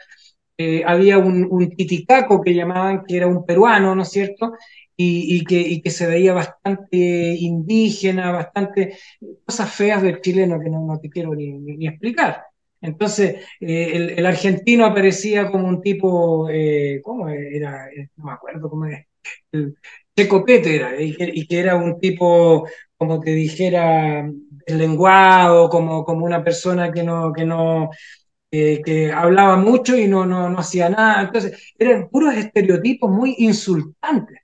S2: Había un titicaco que llamaban, que era un peruano, ¿no es cierto? Y que se veía bastante indígena, bastante cosas feas del chileno que no te quiero ni explicar. Entonces, el argentino aparecía como un tipo, ¿cómo era? No me acuerdo cómo es. El Checopete era, y que era un tipo, como te dijera, deslenguado, como una persona que hablaba mucho y no hacía nada. Entonces, eran puros estereotipos muy insultantes.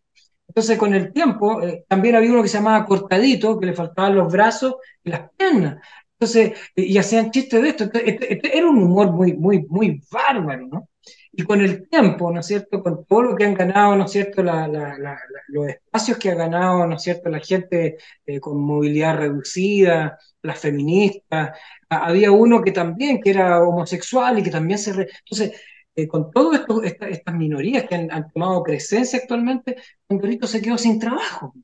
S2: Entonces, con el tiempo, también había uno que se llamaba Cortadito, que le faltaban los brazos y las piernas. Entonces, y hacían chistes de esto. Entonces, era un humor muy, muy, muy bárbaro, ¿no? Y con el tiempo, ¿no es cierto?, con todo lo que han ganado, ¿no es cierto?, los espacios que ha ganado, ¿no es cierto?, la gente con movilidad reducida, las feministas, había uno que también, que era homosexual y que también Entonces, con todas estas minorías que han tomado presencia actualmente, Condorito se quedó sin trabajo.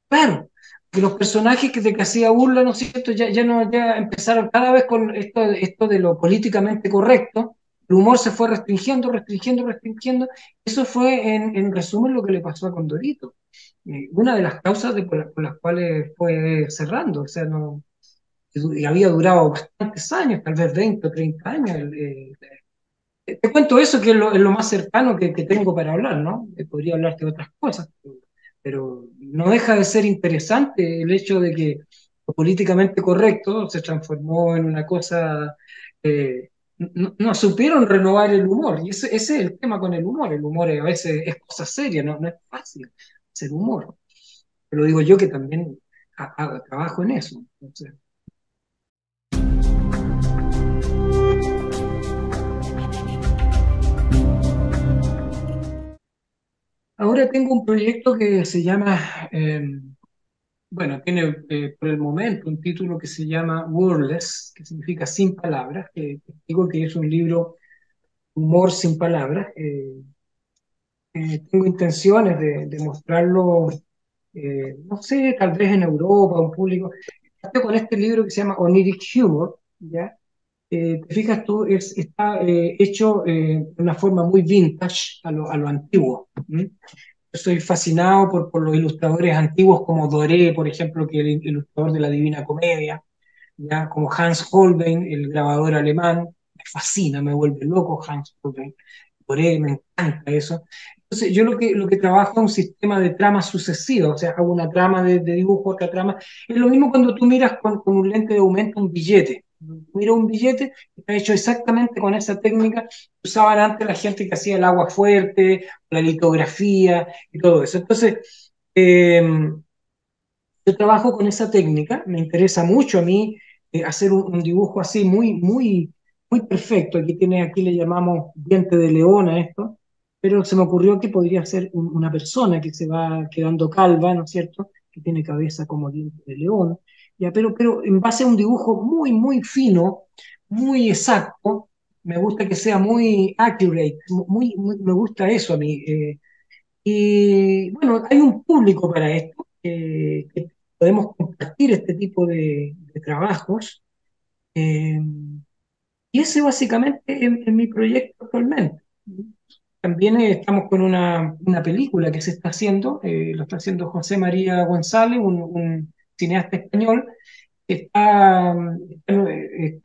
S2: Claro, que los personajes de que hacía burla, ¿no es cierto? Ya no, ya empezaron cada vez con esto de lo políticamente correcto, el humor se fue restringiendo, restringiendo, restringiendo. Eso fue, en resumen, lo que le pasó a Condorito. Una de las causas por las cuales fue cerrando, o sea, no, y había durado bastantes años, tal vez 20 o 30 años. Te cuento eso, que es lo más cercano que tengo para hablar, ¿no? Podría hablarte de otras cosas, pero no deja de ser interesante el hecho de que lo políticamente correcto se transformó en una cosa. No supieron renovar el humor, y ese es el tema con el humor. El humor a veces es cosa seria, no es fácil hacer humor. Te lo digo yo que también trabajo en eso. Entonces, ahora tengo un proyecto que se llama, bueno, tiene por el momento un título que se llama Wordless, que significa sin palabras, que digo que es un libro humor sin palabras. Tengo intenciones de mostrarlo, no sé, tal vez en Europa, a un público. Estoy con este libro que se llama Oniric Humor, ¿ya? Te fijas tú, está hecho de una forma muy vintage a lo antiguo. ¿M? Yo soy fascinado por los ilustradores antiguos como Doré, por ejemplo, que es el ilustrador de la Divina Comedia, ya como Hans Holbein, el grabador alemán. Me fascina, me vuelve loco Hans Holbein. Doré, me encanta eso. Entonces, yo lo que trabajo es un sistema de tramas sucesivas, o sea, hago una trama de dibujo, otra trama. Es lo mismo cuando tú miras con un lente de aumento un billete. Mira un billete, está hecho exactamente con esa técnica que usaban antes la gente que hacía el agua fuerte, la litografía y todo eso. Entonces, yo trabajo con esa técnica, me interesa mucho a mí hacer un dibujo así muy perfecto. Aquí le llamamos diente de león a esto, pero se me ocurrió que podría ser una persona que se va quedando calva, ¿no es cierto? Que tiene cabeza como diente de león, ya, pero en base a un dibujo muy fino, muy exacto. Me gusta que sea muy accurate, me gusta eso a mí. Y bueno, hay un público para esto, que podemos compartir este tipo de trabajos. eh, y ese básicamente es mi proyecto actualmente. También estamos con una película que se está haciendo, lo está haciendo José María González, un cineasta español, está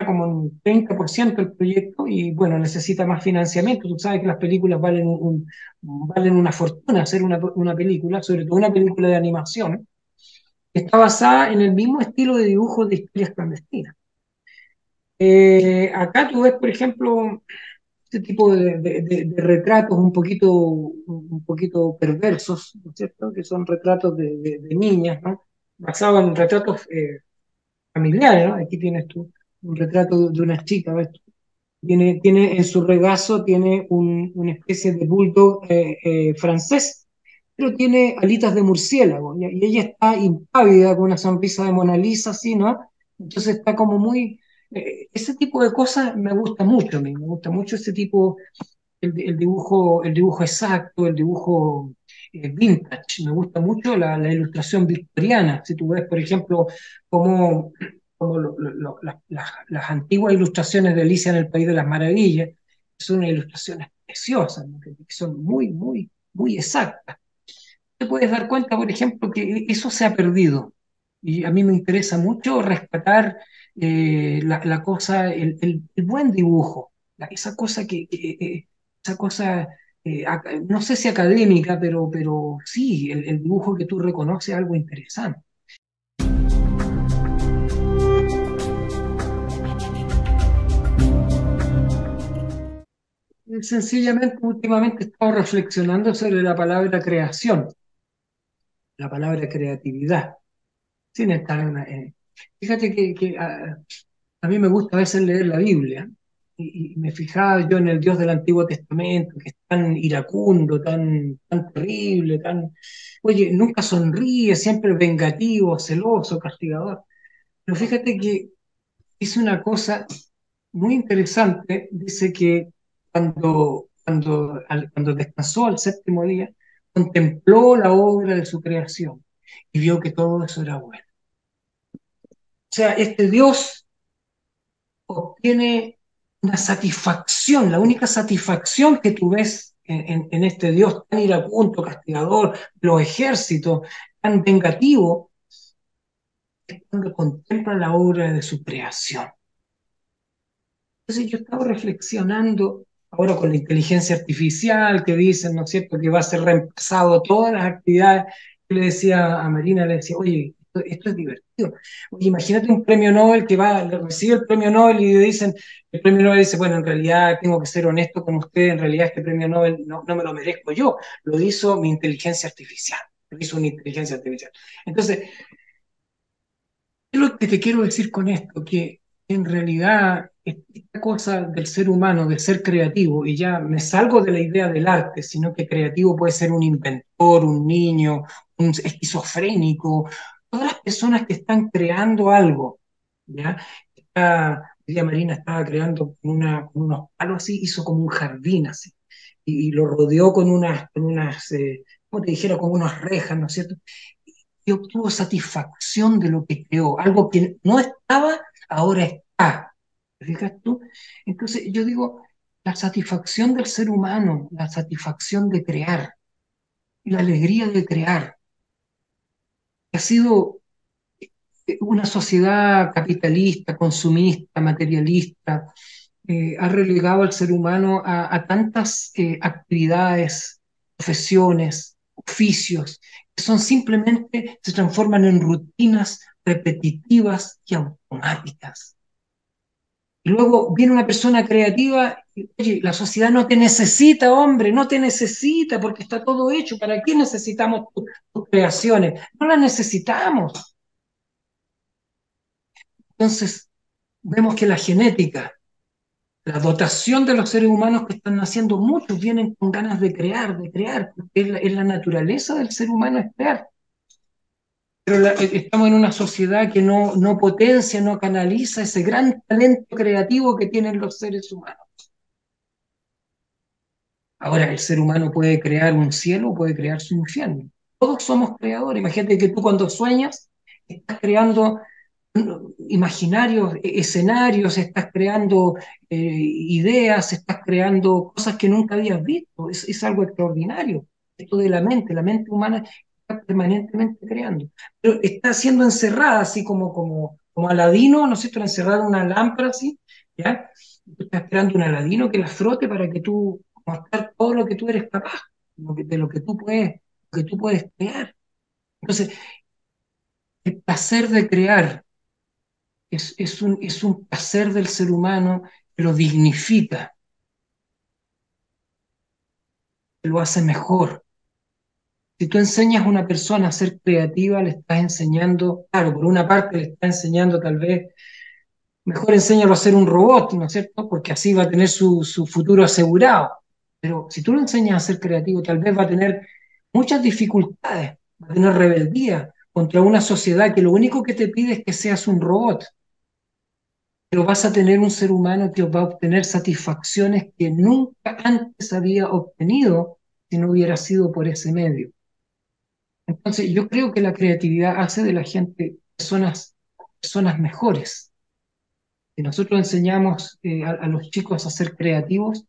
S2: como en 30% el proyecto y bueno, necesita más financiamiento. Tú sabes que las películas valen una fortuna hacer una película, sobre todo una película de animación, que está basada en el mismo estilo de dibujo de historias clandestinas. Acá tú ves, por ejemplo, este tipo de retratos un poquito perversos, ¿no es cierto? Que son retratos de niñas, ¿no? Basados en retratos familiares, ¿no? Aquí tienes tú un retrato de una chica, ¿ves? Tiene en su regazo tiene una especie de bulldog francés, pero tiene alitas de murciélago, y ella está impávida con una sonrisa de Mona Lisa, así, ¿no? Entonces está como muy... ese tipo de cosas me gusta mucho a mí, me gusta mucho ese tipo, el dibujo exacto, el dibujo vintage. Me gusta mucho la ilustración victoriana. Si tú ves, por ejemplo, cómo las antiguas ilustraciones de Alicia en el País de las Maravillas, son unas ilustraciones preciosas, ¿no? Que son muy exactas. Te puedes dar cuenta, por ejemplo, que eso se ha perdido. Y a mí me interesa mucho rescatar la cosa, el buen dibujo, esa cosa esa cosa, no sé si académica, pero sí, el dibujo que tú reconoces algo interesante. Sencillamente, últimamente he estado reflexionando sobre la palabra creación, la palabra creatividad, sin estar fíjate que a mí me gusta a veces leer la Biblia, y me fijaba yo en el Dios del Antiguo Testamento, que es tan iracundo, tan terrible, oye, nunca sonríe, siempre vengativo, celoso, castigador. Pero fíjate que dice una cosa muy interesante, dice que cuando descansó al séptimo día, contempló la obra de su creación y vio que todo eso era bueno. O sea, este Dios obtiene una satisfacción, la única satisfacción que tú ves en este Dios tan iracundo, castigador, los ejércitos, tan vengativo, es cuando contempla la obra de su creación. Entonces yo estaba reflexionando ahora con la inteligencia artificial que dicen, ¿no es cierto?, que va a ser reemplazado todas las actividades. Yo le decía a Marina, le decía, oye, esto es divertido. Oye, imagínate un premio Nobel que recibe el premio Nobel y le dicen, el premio Nobel dice, bueno, en realidad tengo que ser honesto con usted, en realidad este premio Nobel no me lo merezco yo, lo hizo mi inteligencia artificial, lo hizo una inteligencia artificial. Entonces, ¿qué es lo que te quiero decir con esto? Que en realidad esta cosa del ser humano, de ser creativo, y ya me salgo de la idea del arte, sino que creativo puede ser un inventor, un niño, un esquizofrénico, todas las personas que están creando algo, ¿ya? Ella Marina estaba creando con unos palos así, hizo como un jardín así, y lo rodeó con unas, como te dijera, con unas rejas, ¿no es cierto? Y obtuvo satisfacción de lo que creó, algo que no estaba, ahora está. ¿Te fijas tú? Entonces yo digo, la satisfacción del ser humano, la satisfacción de crear, la alegría de crear, ha sido una sociedad capitalista, consumista, materialista, ha relegado al ser humano a tantas actividades, profesiones, oficios, que son simplemente, se transforman en rutinas repetitivas y automáticas. Y luego viene una persona creativa y, oye, la sociedad no te necesita, hombre, no te necesita porque está todo hecho. ¿Para qué necesitamos tus creaciones? No las necesitamos. Entonces, vemos que la genética, la dotación de los seres humanos que están naciendo, muchos vienen con ganas de crear, porque es la naturaleza del ser humano es crear. Pero estamos en una sociedad que no potencia, no canaliza ese gran talento creativo que tienen los seres humanos. Ahora, el ser humano puede crear un cielo, puede crear su infierno. Todos somos creadores. Imagínate que tú cuando sueñas estás creando imaginarios, escenarios, estás creando ideas, estás creando cosas que nunca habías visto. Es algo extraordinario. Esto de la mente humana está permanentemente creando. Pero está siendo encerrada, así como Aladino, ¿no es cierto? Encerrada en una lámpara, así, ¿ya? Tú estás esperando un Aladino que la frote para que tú mostrar todo lo que tú eres capaz, de lo que tú puedes crear. Entonces, el placer de crear es un placer del ser humano que lo dignifica, que lo hace mejor. Si tú enseñas a una persona a ser creativa, le estás enseñando, claro, por una parte le estás enseñando tal vez, mejor enséñalo a ser un robot, ¿no es cierto? Porque así va a tener su futuro asegurado. Pero si tú lo enseñas a ser creativo, tal vez va a tener muchas dificultades, va a tener rebeldía contra una sociedad que lo único que te pide es que seas un robot. Pero vas a tener un ser humano que va a obtener satisfacciones que nunca antes había obtenido si no hubiera sido por ese medio. Entonces, yo creo que la creatividad hace de la gente personas mejores. Si nosotros enseñamos a los chicos a ser creativos,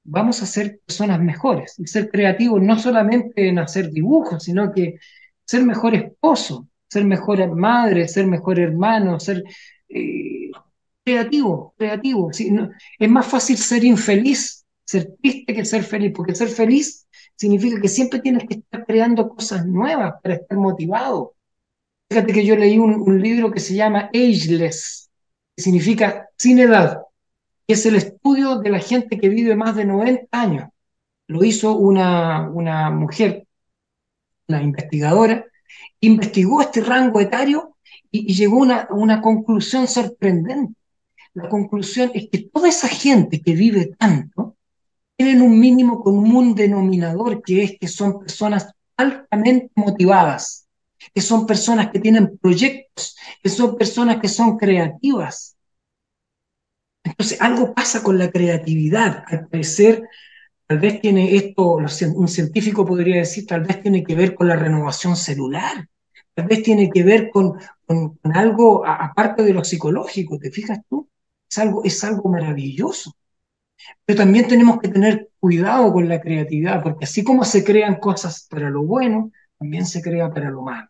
S2: vamos a ser personas mejores. Y ser creativo no solamente en hacer dibujos, sino que ser mejor esposo, ser mejor madre, ser mejor hermano, ser eh, creativo, creativo. ¿Sí? No, es más fácil ser infeliz, ser triste que ser feliz, porque ser feliz significa que siempre tienes que estar creando cosas nuevas para estar motivado. Fíjate que yo leí un libro que se llama Ageless, que significa sin edad, que es el estudio de la gente que vive más de 90 años. Lo hizo una mujer, una investigadora, investigó este rango etario y llegó a una conclusión sorprendente. La conclusión es que toda esa gente que vive tanto tienen un mínimo común denominador, que es que son personas altamente motivadas, que son personas que tienen proyectos, que son personas que son creativas. Entonces, algo pasa con la creatividad. Al parecer, tal vez tiene esto, un científico podría decir, tal vez tiene que ver con la renovación celular, tal vez tiene que ver con algo aparte de lo psicológico, ¿te fijas tú? Es algo maravilloso. Pero también tenemos que tener cuidado con la creatividad, porque así como se crean cosas para lo bueno, también se crea para lo malo.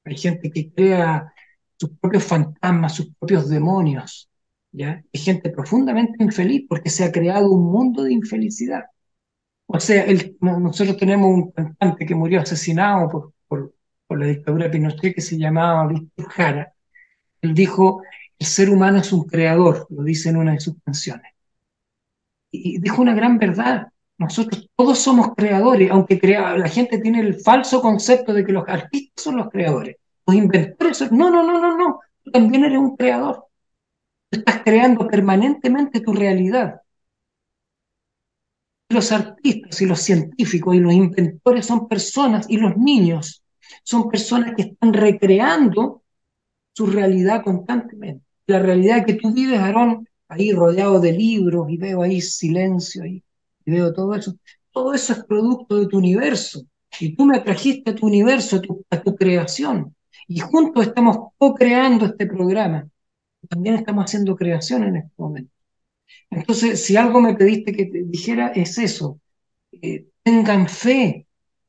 S2: Hay gente que crea sus propios fantasmas, sus propios demonios, ¿ya? Hay gente profundamente infeliz porque se ha creado un mundo de infelicidad. O sea, nosotros tenemos un cantante que murió asesinado por la dictadura de Pinochet que se llamaba Víctor Jara. Él dijo, el ser humano es un creador, lo dice en una de sus canciones. Y dijo una gran verdad. Nosotros todos somos creadores, aunque la gente tiene el falso concepto de que los artistas son los creadores. Los inventores son... No, no, no, no, no. Tú también eres un creador. Tú estás creando permanentemente tu realidad. Los artistas y los científicos y los inventores son personas, y los niños son personas que están recreando su realidad constantemente. La realidad que tú vives, Aarón, ahí rodeado de libros, y veo ahí silencio, y veo todo eso es producto de tu universo, y tú me trajiste a tu universo, a tu creación, y juntos estamos co-creando este programa, también estamos haciendo creación en este momento. Entonces, si algo me pediste que te dijera, es eso, tengan fe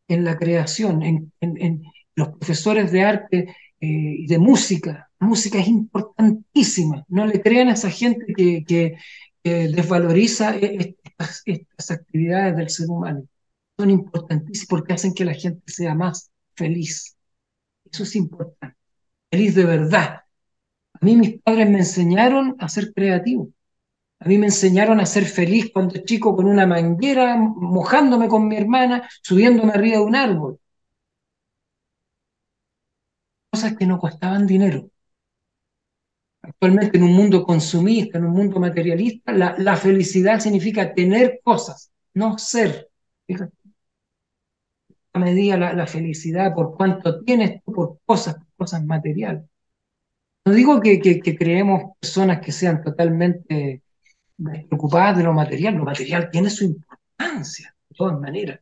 S2: en la creación, en los profesores de arte y de música. La música es importantísima. No le crean a esa gente que desvaloriza estas actividades del ser humano. Son importantísimas porque hacen que la gente sea más feliz. Eso es importante. Feliz de verdad. A mí mis padres me enseñaron a ser creativo. A mí me enseñaron a ser feliz cuando chico con una manguera, mojándome con mi hermana, subiéndome arriba de un árbol. Cosas que no costaban dinero. Actualmente en un mundo consumista, en un mundo materialista, la felicidad significa tener cosas, no ser. Fíjate, a medida la felicidad por cuánto tienes tú, por cosas materiales. No digo que creemos personas que sean totalmente despreocupadas de lo material tiene su importancia, de todas maneras.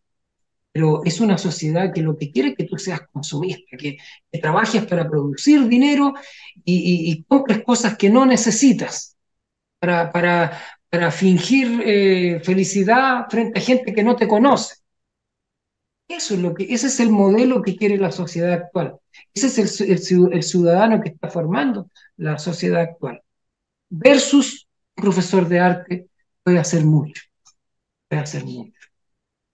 S2: Pero es una sociedad que lo que quiere es que tú seas consumista, que trabajes para producir dinero y compres cosas que no necesitas para, para, para fingir felicidad frente a gente que no te conoce. Ese es el modelo que quiere la sociedad actual. Ese es el ciudadano que está formando la sociedad actual. Versus un profesor de arte puede hacer mucho, puede hacer mucho.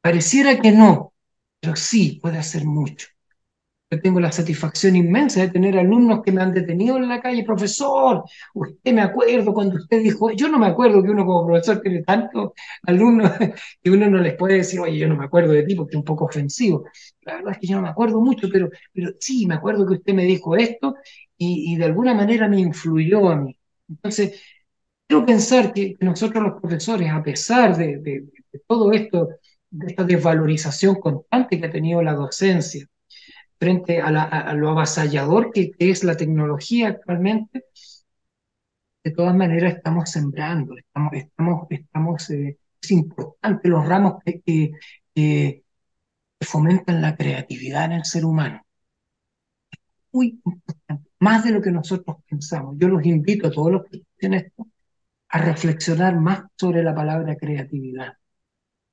S2: Pareciera que no, pero sí puede hacer mucho. Yo tengo la satisfacción inmensa de tener alumnos que me han detenido en la calle, profesor, usted me acuerdo cuando usted dijo, yo no me acuerdo que uno como profesor tiene tantos alumnos que uno no les puede decir, oye, yo no me acuerdo de ti porque es un poco ofensivo. La verdad es que yo no me acuerdo mucho, pero sí, me acuerdo que usted me dijo esto y de alguna manera me influyó a mí. Entonces, quiero pensar que nosotros los profesores, a pesar de todo esto, de esta desvalorización constante que ha tenido la docencia, frente a lo avasallador que es la tecnología actualmente, de todas maneras estamos sembrando, es importante los ramos que fomentan la creatividad en el ser humano. Muy importante, más de lo que nosotros pensamos. Yo los invito a todos los que escuchen esto a reflexionar más sobre la palabra creatividad.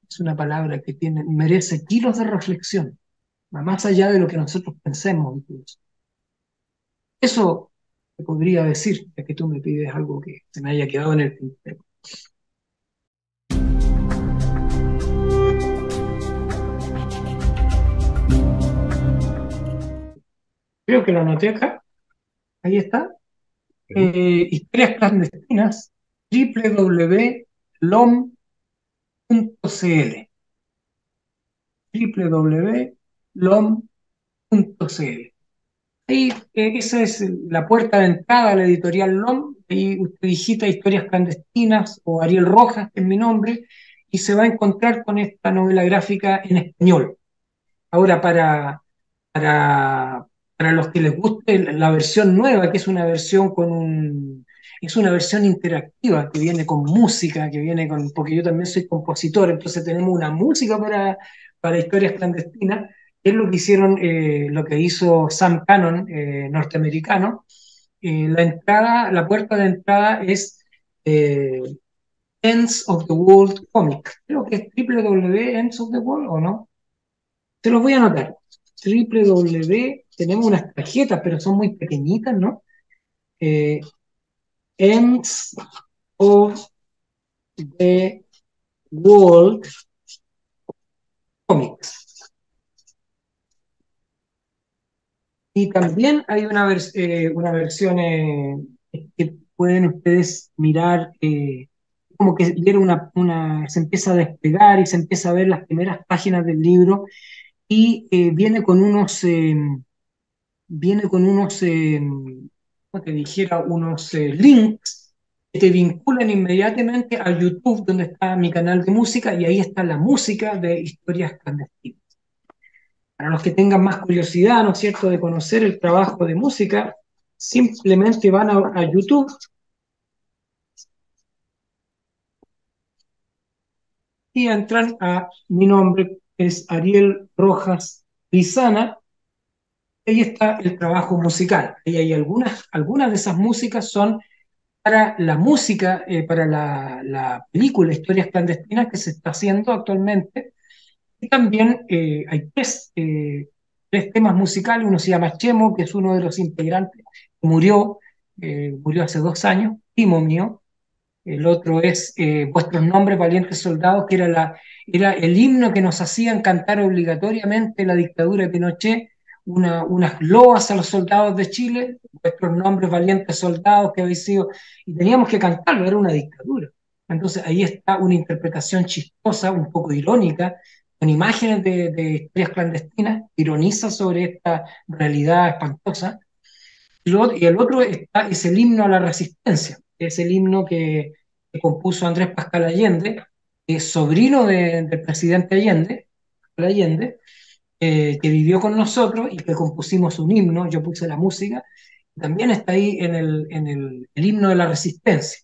S2: Es una palabra que merece kilos de reflexión, va más allá de lo que nosotros pensemos incluso. Eso te podría decir, ya que tú me pides algo que se me haya quedado en el tintero. Creo que lo anoté acá. Ahí está.
S1: Ok.
S2: Historias clandestinas, www.lom.cl. www.lom.cl. Ahí, esa es la puerta de entrada a la editorial LOM. Ahí usted digita Historias Clandestinas o Ariel Rojas, que es mi nombre, y se va a encontrar con esta novela gráfica en español. Ahora, para, para los que les guste la versión nueva, que es una versión es una versión interactiva que viene con música, que viene con, porque yo también soy compositor, entonces tenemos una música para historias clandestinas, que es lo que hicieron, lo que hizo Sam Cannon, norteamericano. La puerta de entrada es eh, Ends of the World Comic. Creo que es Ends of the World, ¿o no? Te los voy a anotar. Tenemos unas tarjetas, pero son muy pequeñitas, ¿no? Eh, Ends of the World Comics. Y también hay una versión que pueden ustedes mirar, como que viene se empieza a despegar y se empieza a ver las primeras páginas del libro y viene con unos, como te dijera, unos links que te vinculan inmediatamente a YouTube, donde está mi canal de música, y ahí está la música de Historias Clandestinas. Para los que tengan más curiosidad, ¿no es cierto?, de conocer el trabajo de música, simplemente van a YouTube y entran a mi nombre, es Ariel Rojas Lizana. Ahí está el trabajo musical. Ahí hay algunas de esas músicas son para la música, para la película Historias Clandestinas que se está haciendo actualmente. Y también hay tres temas musicales. Uno se llama Chemo, que es uno de los integrantes que murió hace 2 años, primo mío. El otro es Vuestros nombres, valientes soldados, que era el himno que nos hacían cantar obligatoriamente la dictadura de Pinochet, unas loas a los soldados de Chile, Vuestros nombres, valientes soldados que habéis sido, y teníamos que cantarlo, era una dictadura. Entonces ahí está una interpretación chistosa, un poco irónica, con imágenes de historias clandestinas, ironiza sobre esta realidad espantosa. Y el otro es el himno a la resistencia, que es el himno que compuso Andrés Pascal Allende, que es sobrino del presidente Allende, que vivió con nosotros y que compusimos un himno. Yo puse la música, también está ahí el himno de la resistencia.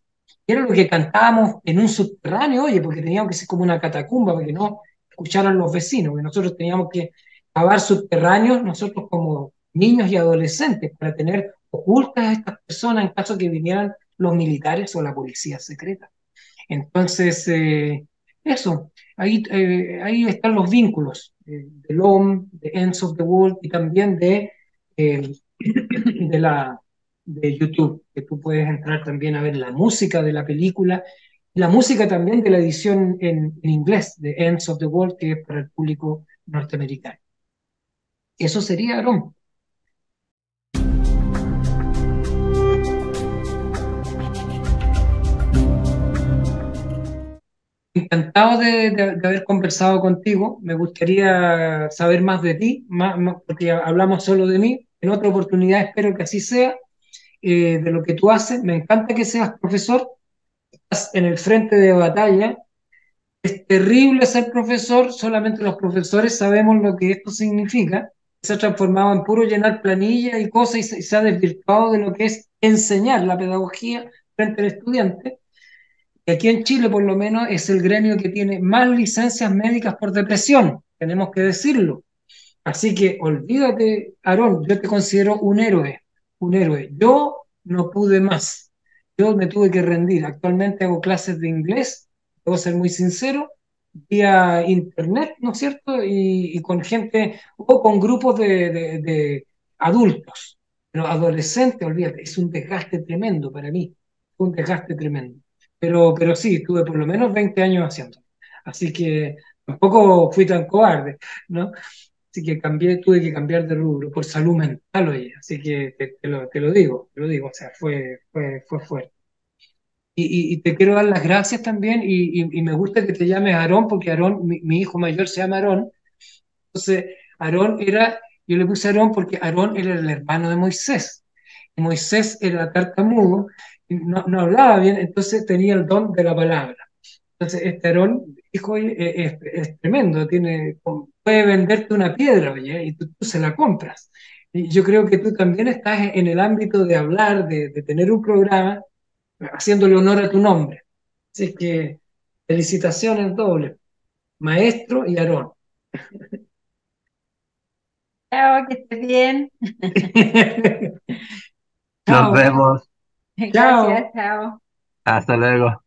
S2: Era lo que cantábamos en un subterráneo, oye, porque teníamos que ser como una catacumba para que no escucharan los vecinos, que nosotros teníamos que cavar subterráneos, nosotros como niños y adolescentes, para tener ocultas a estas personas en caso que vinieran los militares o la policía secreta. Entonces, eso, ahí están los vínculos del OM, de Ends of the World y también eh, de, la, de YouTube, que tú puedes entrar también a ver la música de la película, la música también de la edición en inglés de Ends of the World, que es para el público norteamericano. Eso sería, Aaron. Encantado de haber conversado contigo. Me gustaría saber más de ti, porque hablamos solo de mí. En otra oportunidad espero que así sea, de lo que tú haces. Me encanta que seas profesor, estás en el frente de batalla. Es terrible ser profesor, solamente los profesores sabemos lo que esto significa. Se ha transformado en puro llenar planillas y cosas y se ha desvirtuado de lo que es enseñar la pedagogía frente al estudiante. Y aquí en Chile, por lo menos, es el gremio que tiene más licencias médicas por depresión, tenemos que decirlo. Así que olvídate, Aarón, yo te considero un héroe, un héroe. Yo no pude más, yo me tuve que rendir. Actualmente hago clases de inglés, debo ser muy sincero, vía internet, ¿no es cierto? Y con gente o con grupos de adultos, pero adolescentes, olvídate, es un desgaste tremendo para mí, un desgaste tremendo. Pero sí, estuve por lo menos 20 años haciendo. Así que tampoco fui tan cobarde, ¿no? Así que tuve que cambiar de rubro por salud mental, oye. Así que te lo digo, o sea, fue fuerte. Y te quiero dar las gracias también, y me gusta que te llames Aarón, porque Aarón, mi hijo mayor se llama Aarón. Entonces, Aarón era Yo le puse Aarón porque Aarón era el hermano de Moisés. Y Moisés era tartamudo, y no hablaba bien, entonces tenía el don de la palabra. Entonces, este Aarón, hijo, es tremendo, puede venderte una piedra, oye, y tú se la compras. Y yo creo que tú también estás en el ámbito de hablar, de tener un programa, haciéndole honor a tu nombre. Así que felicitaciones dobles, maestro y Aarón.
S3: Chao, que estés bien.
S4: Nos
S2: Chao,
S4: vemos.
S2: chao.
S3: Gracias, chao.
S4: Hasta luego.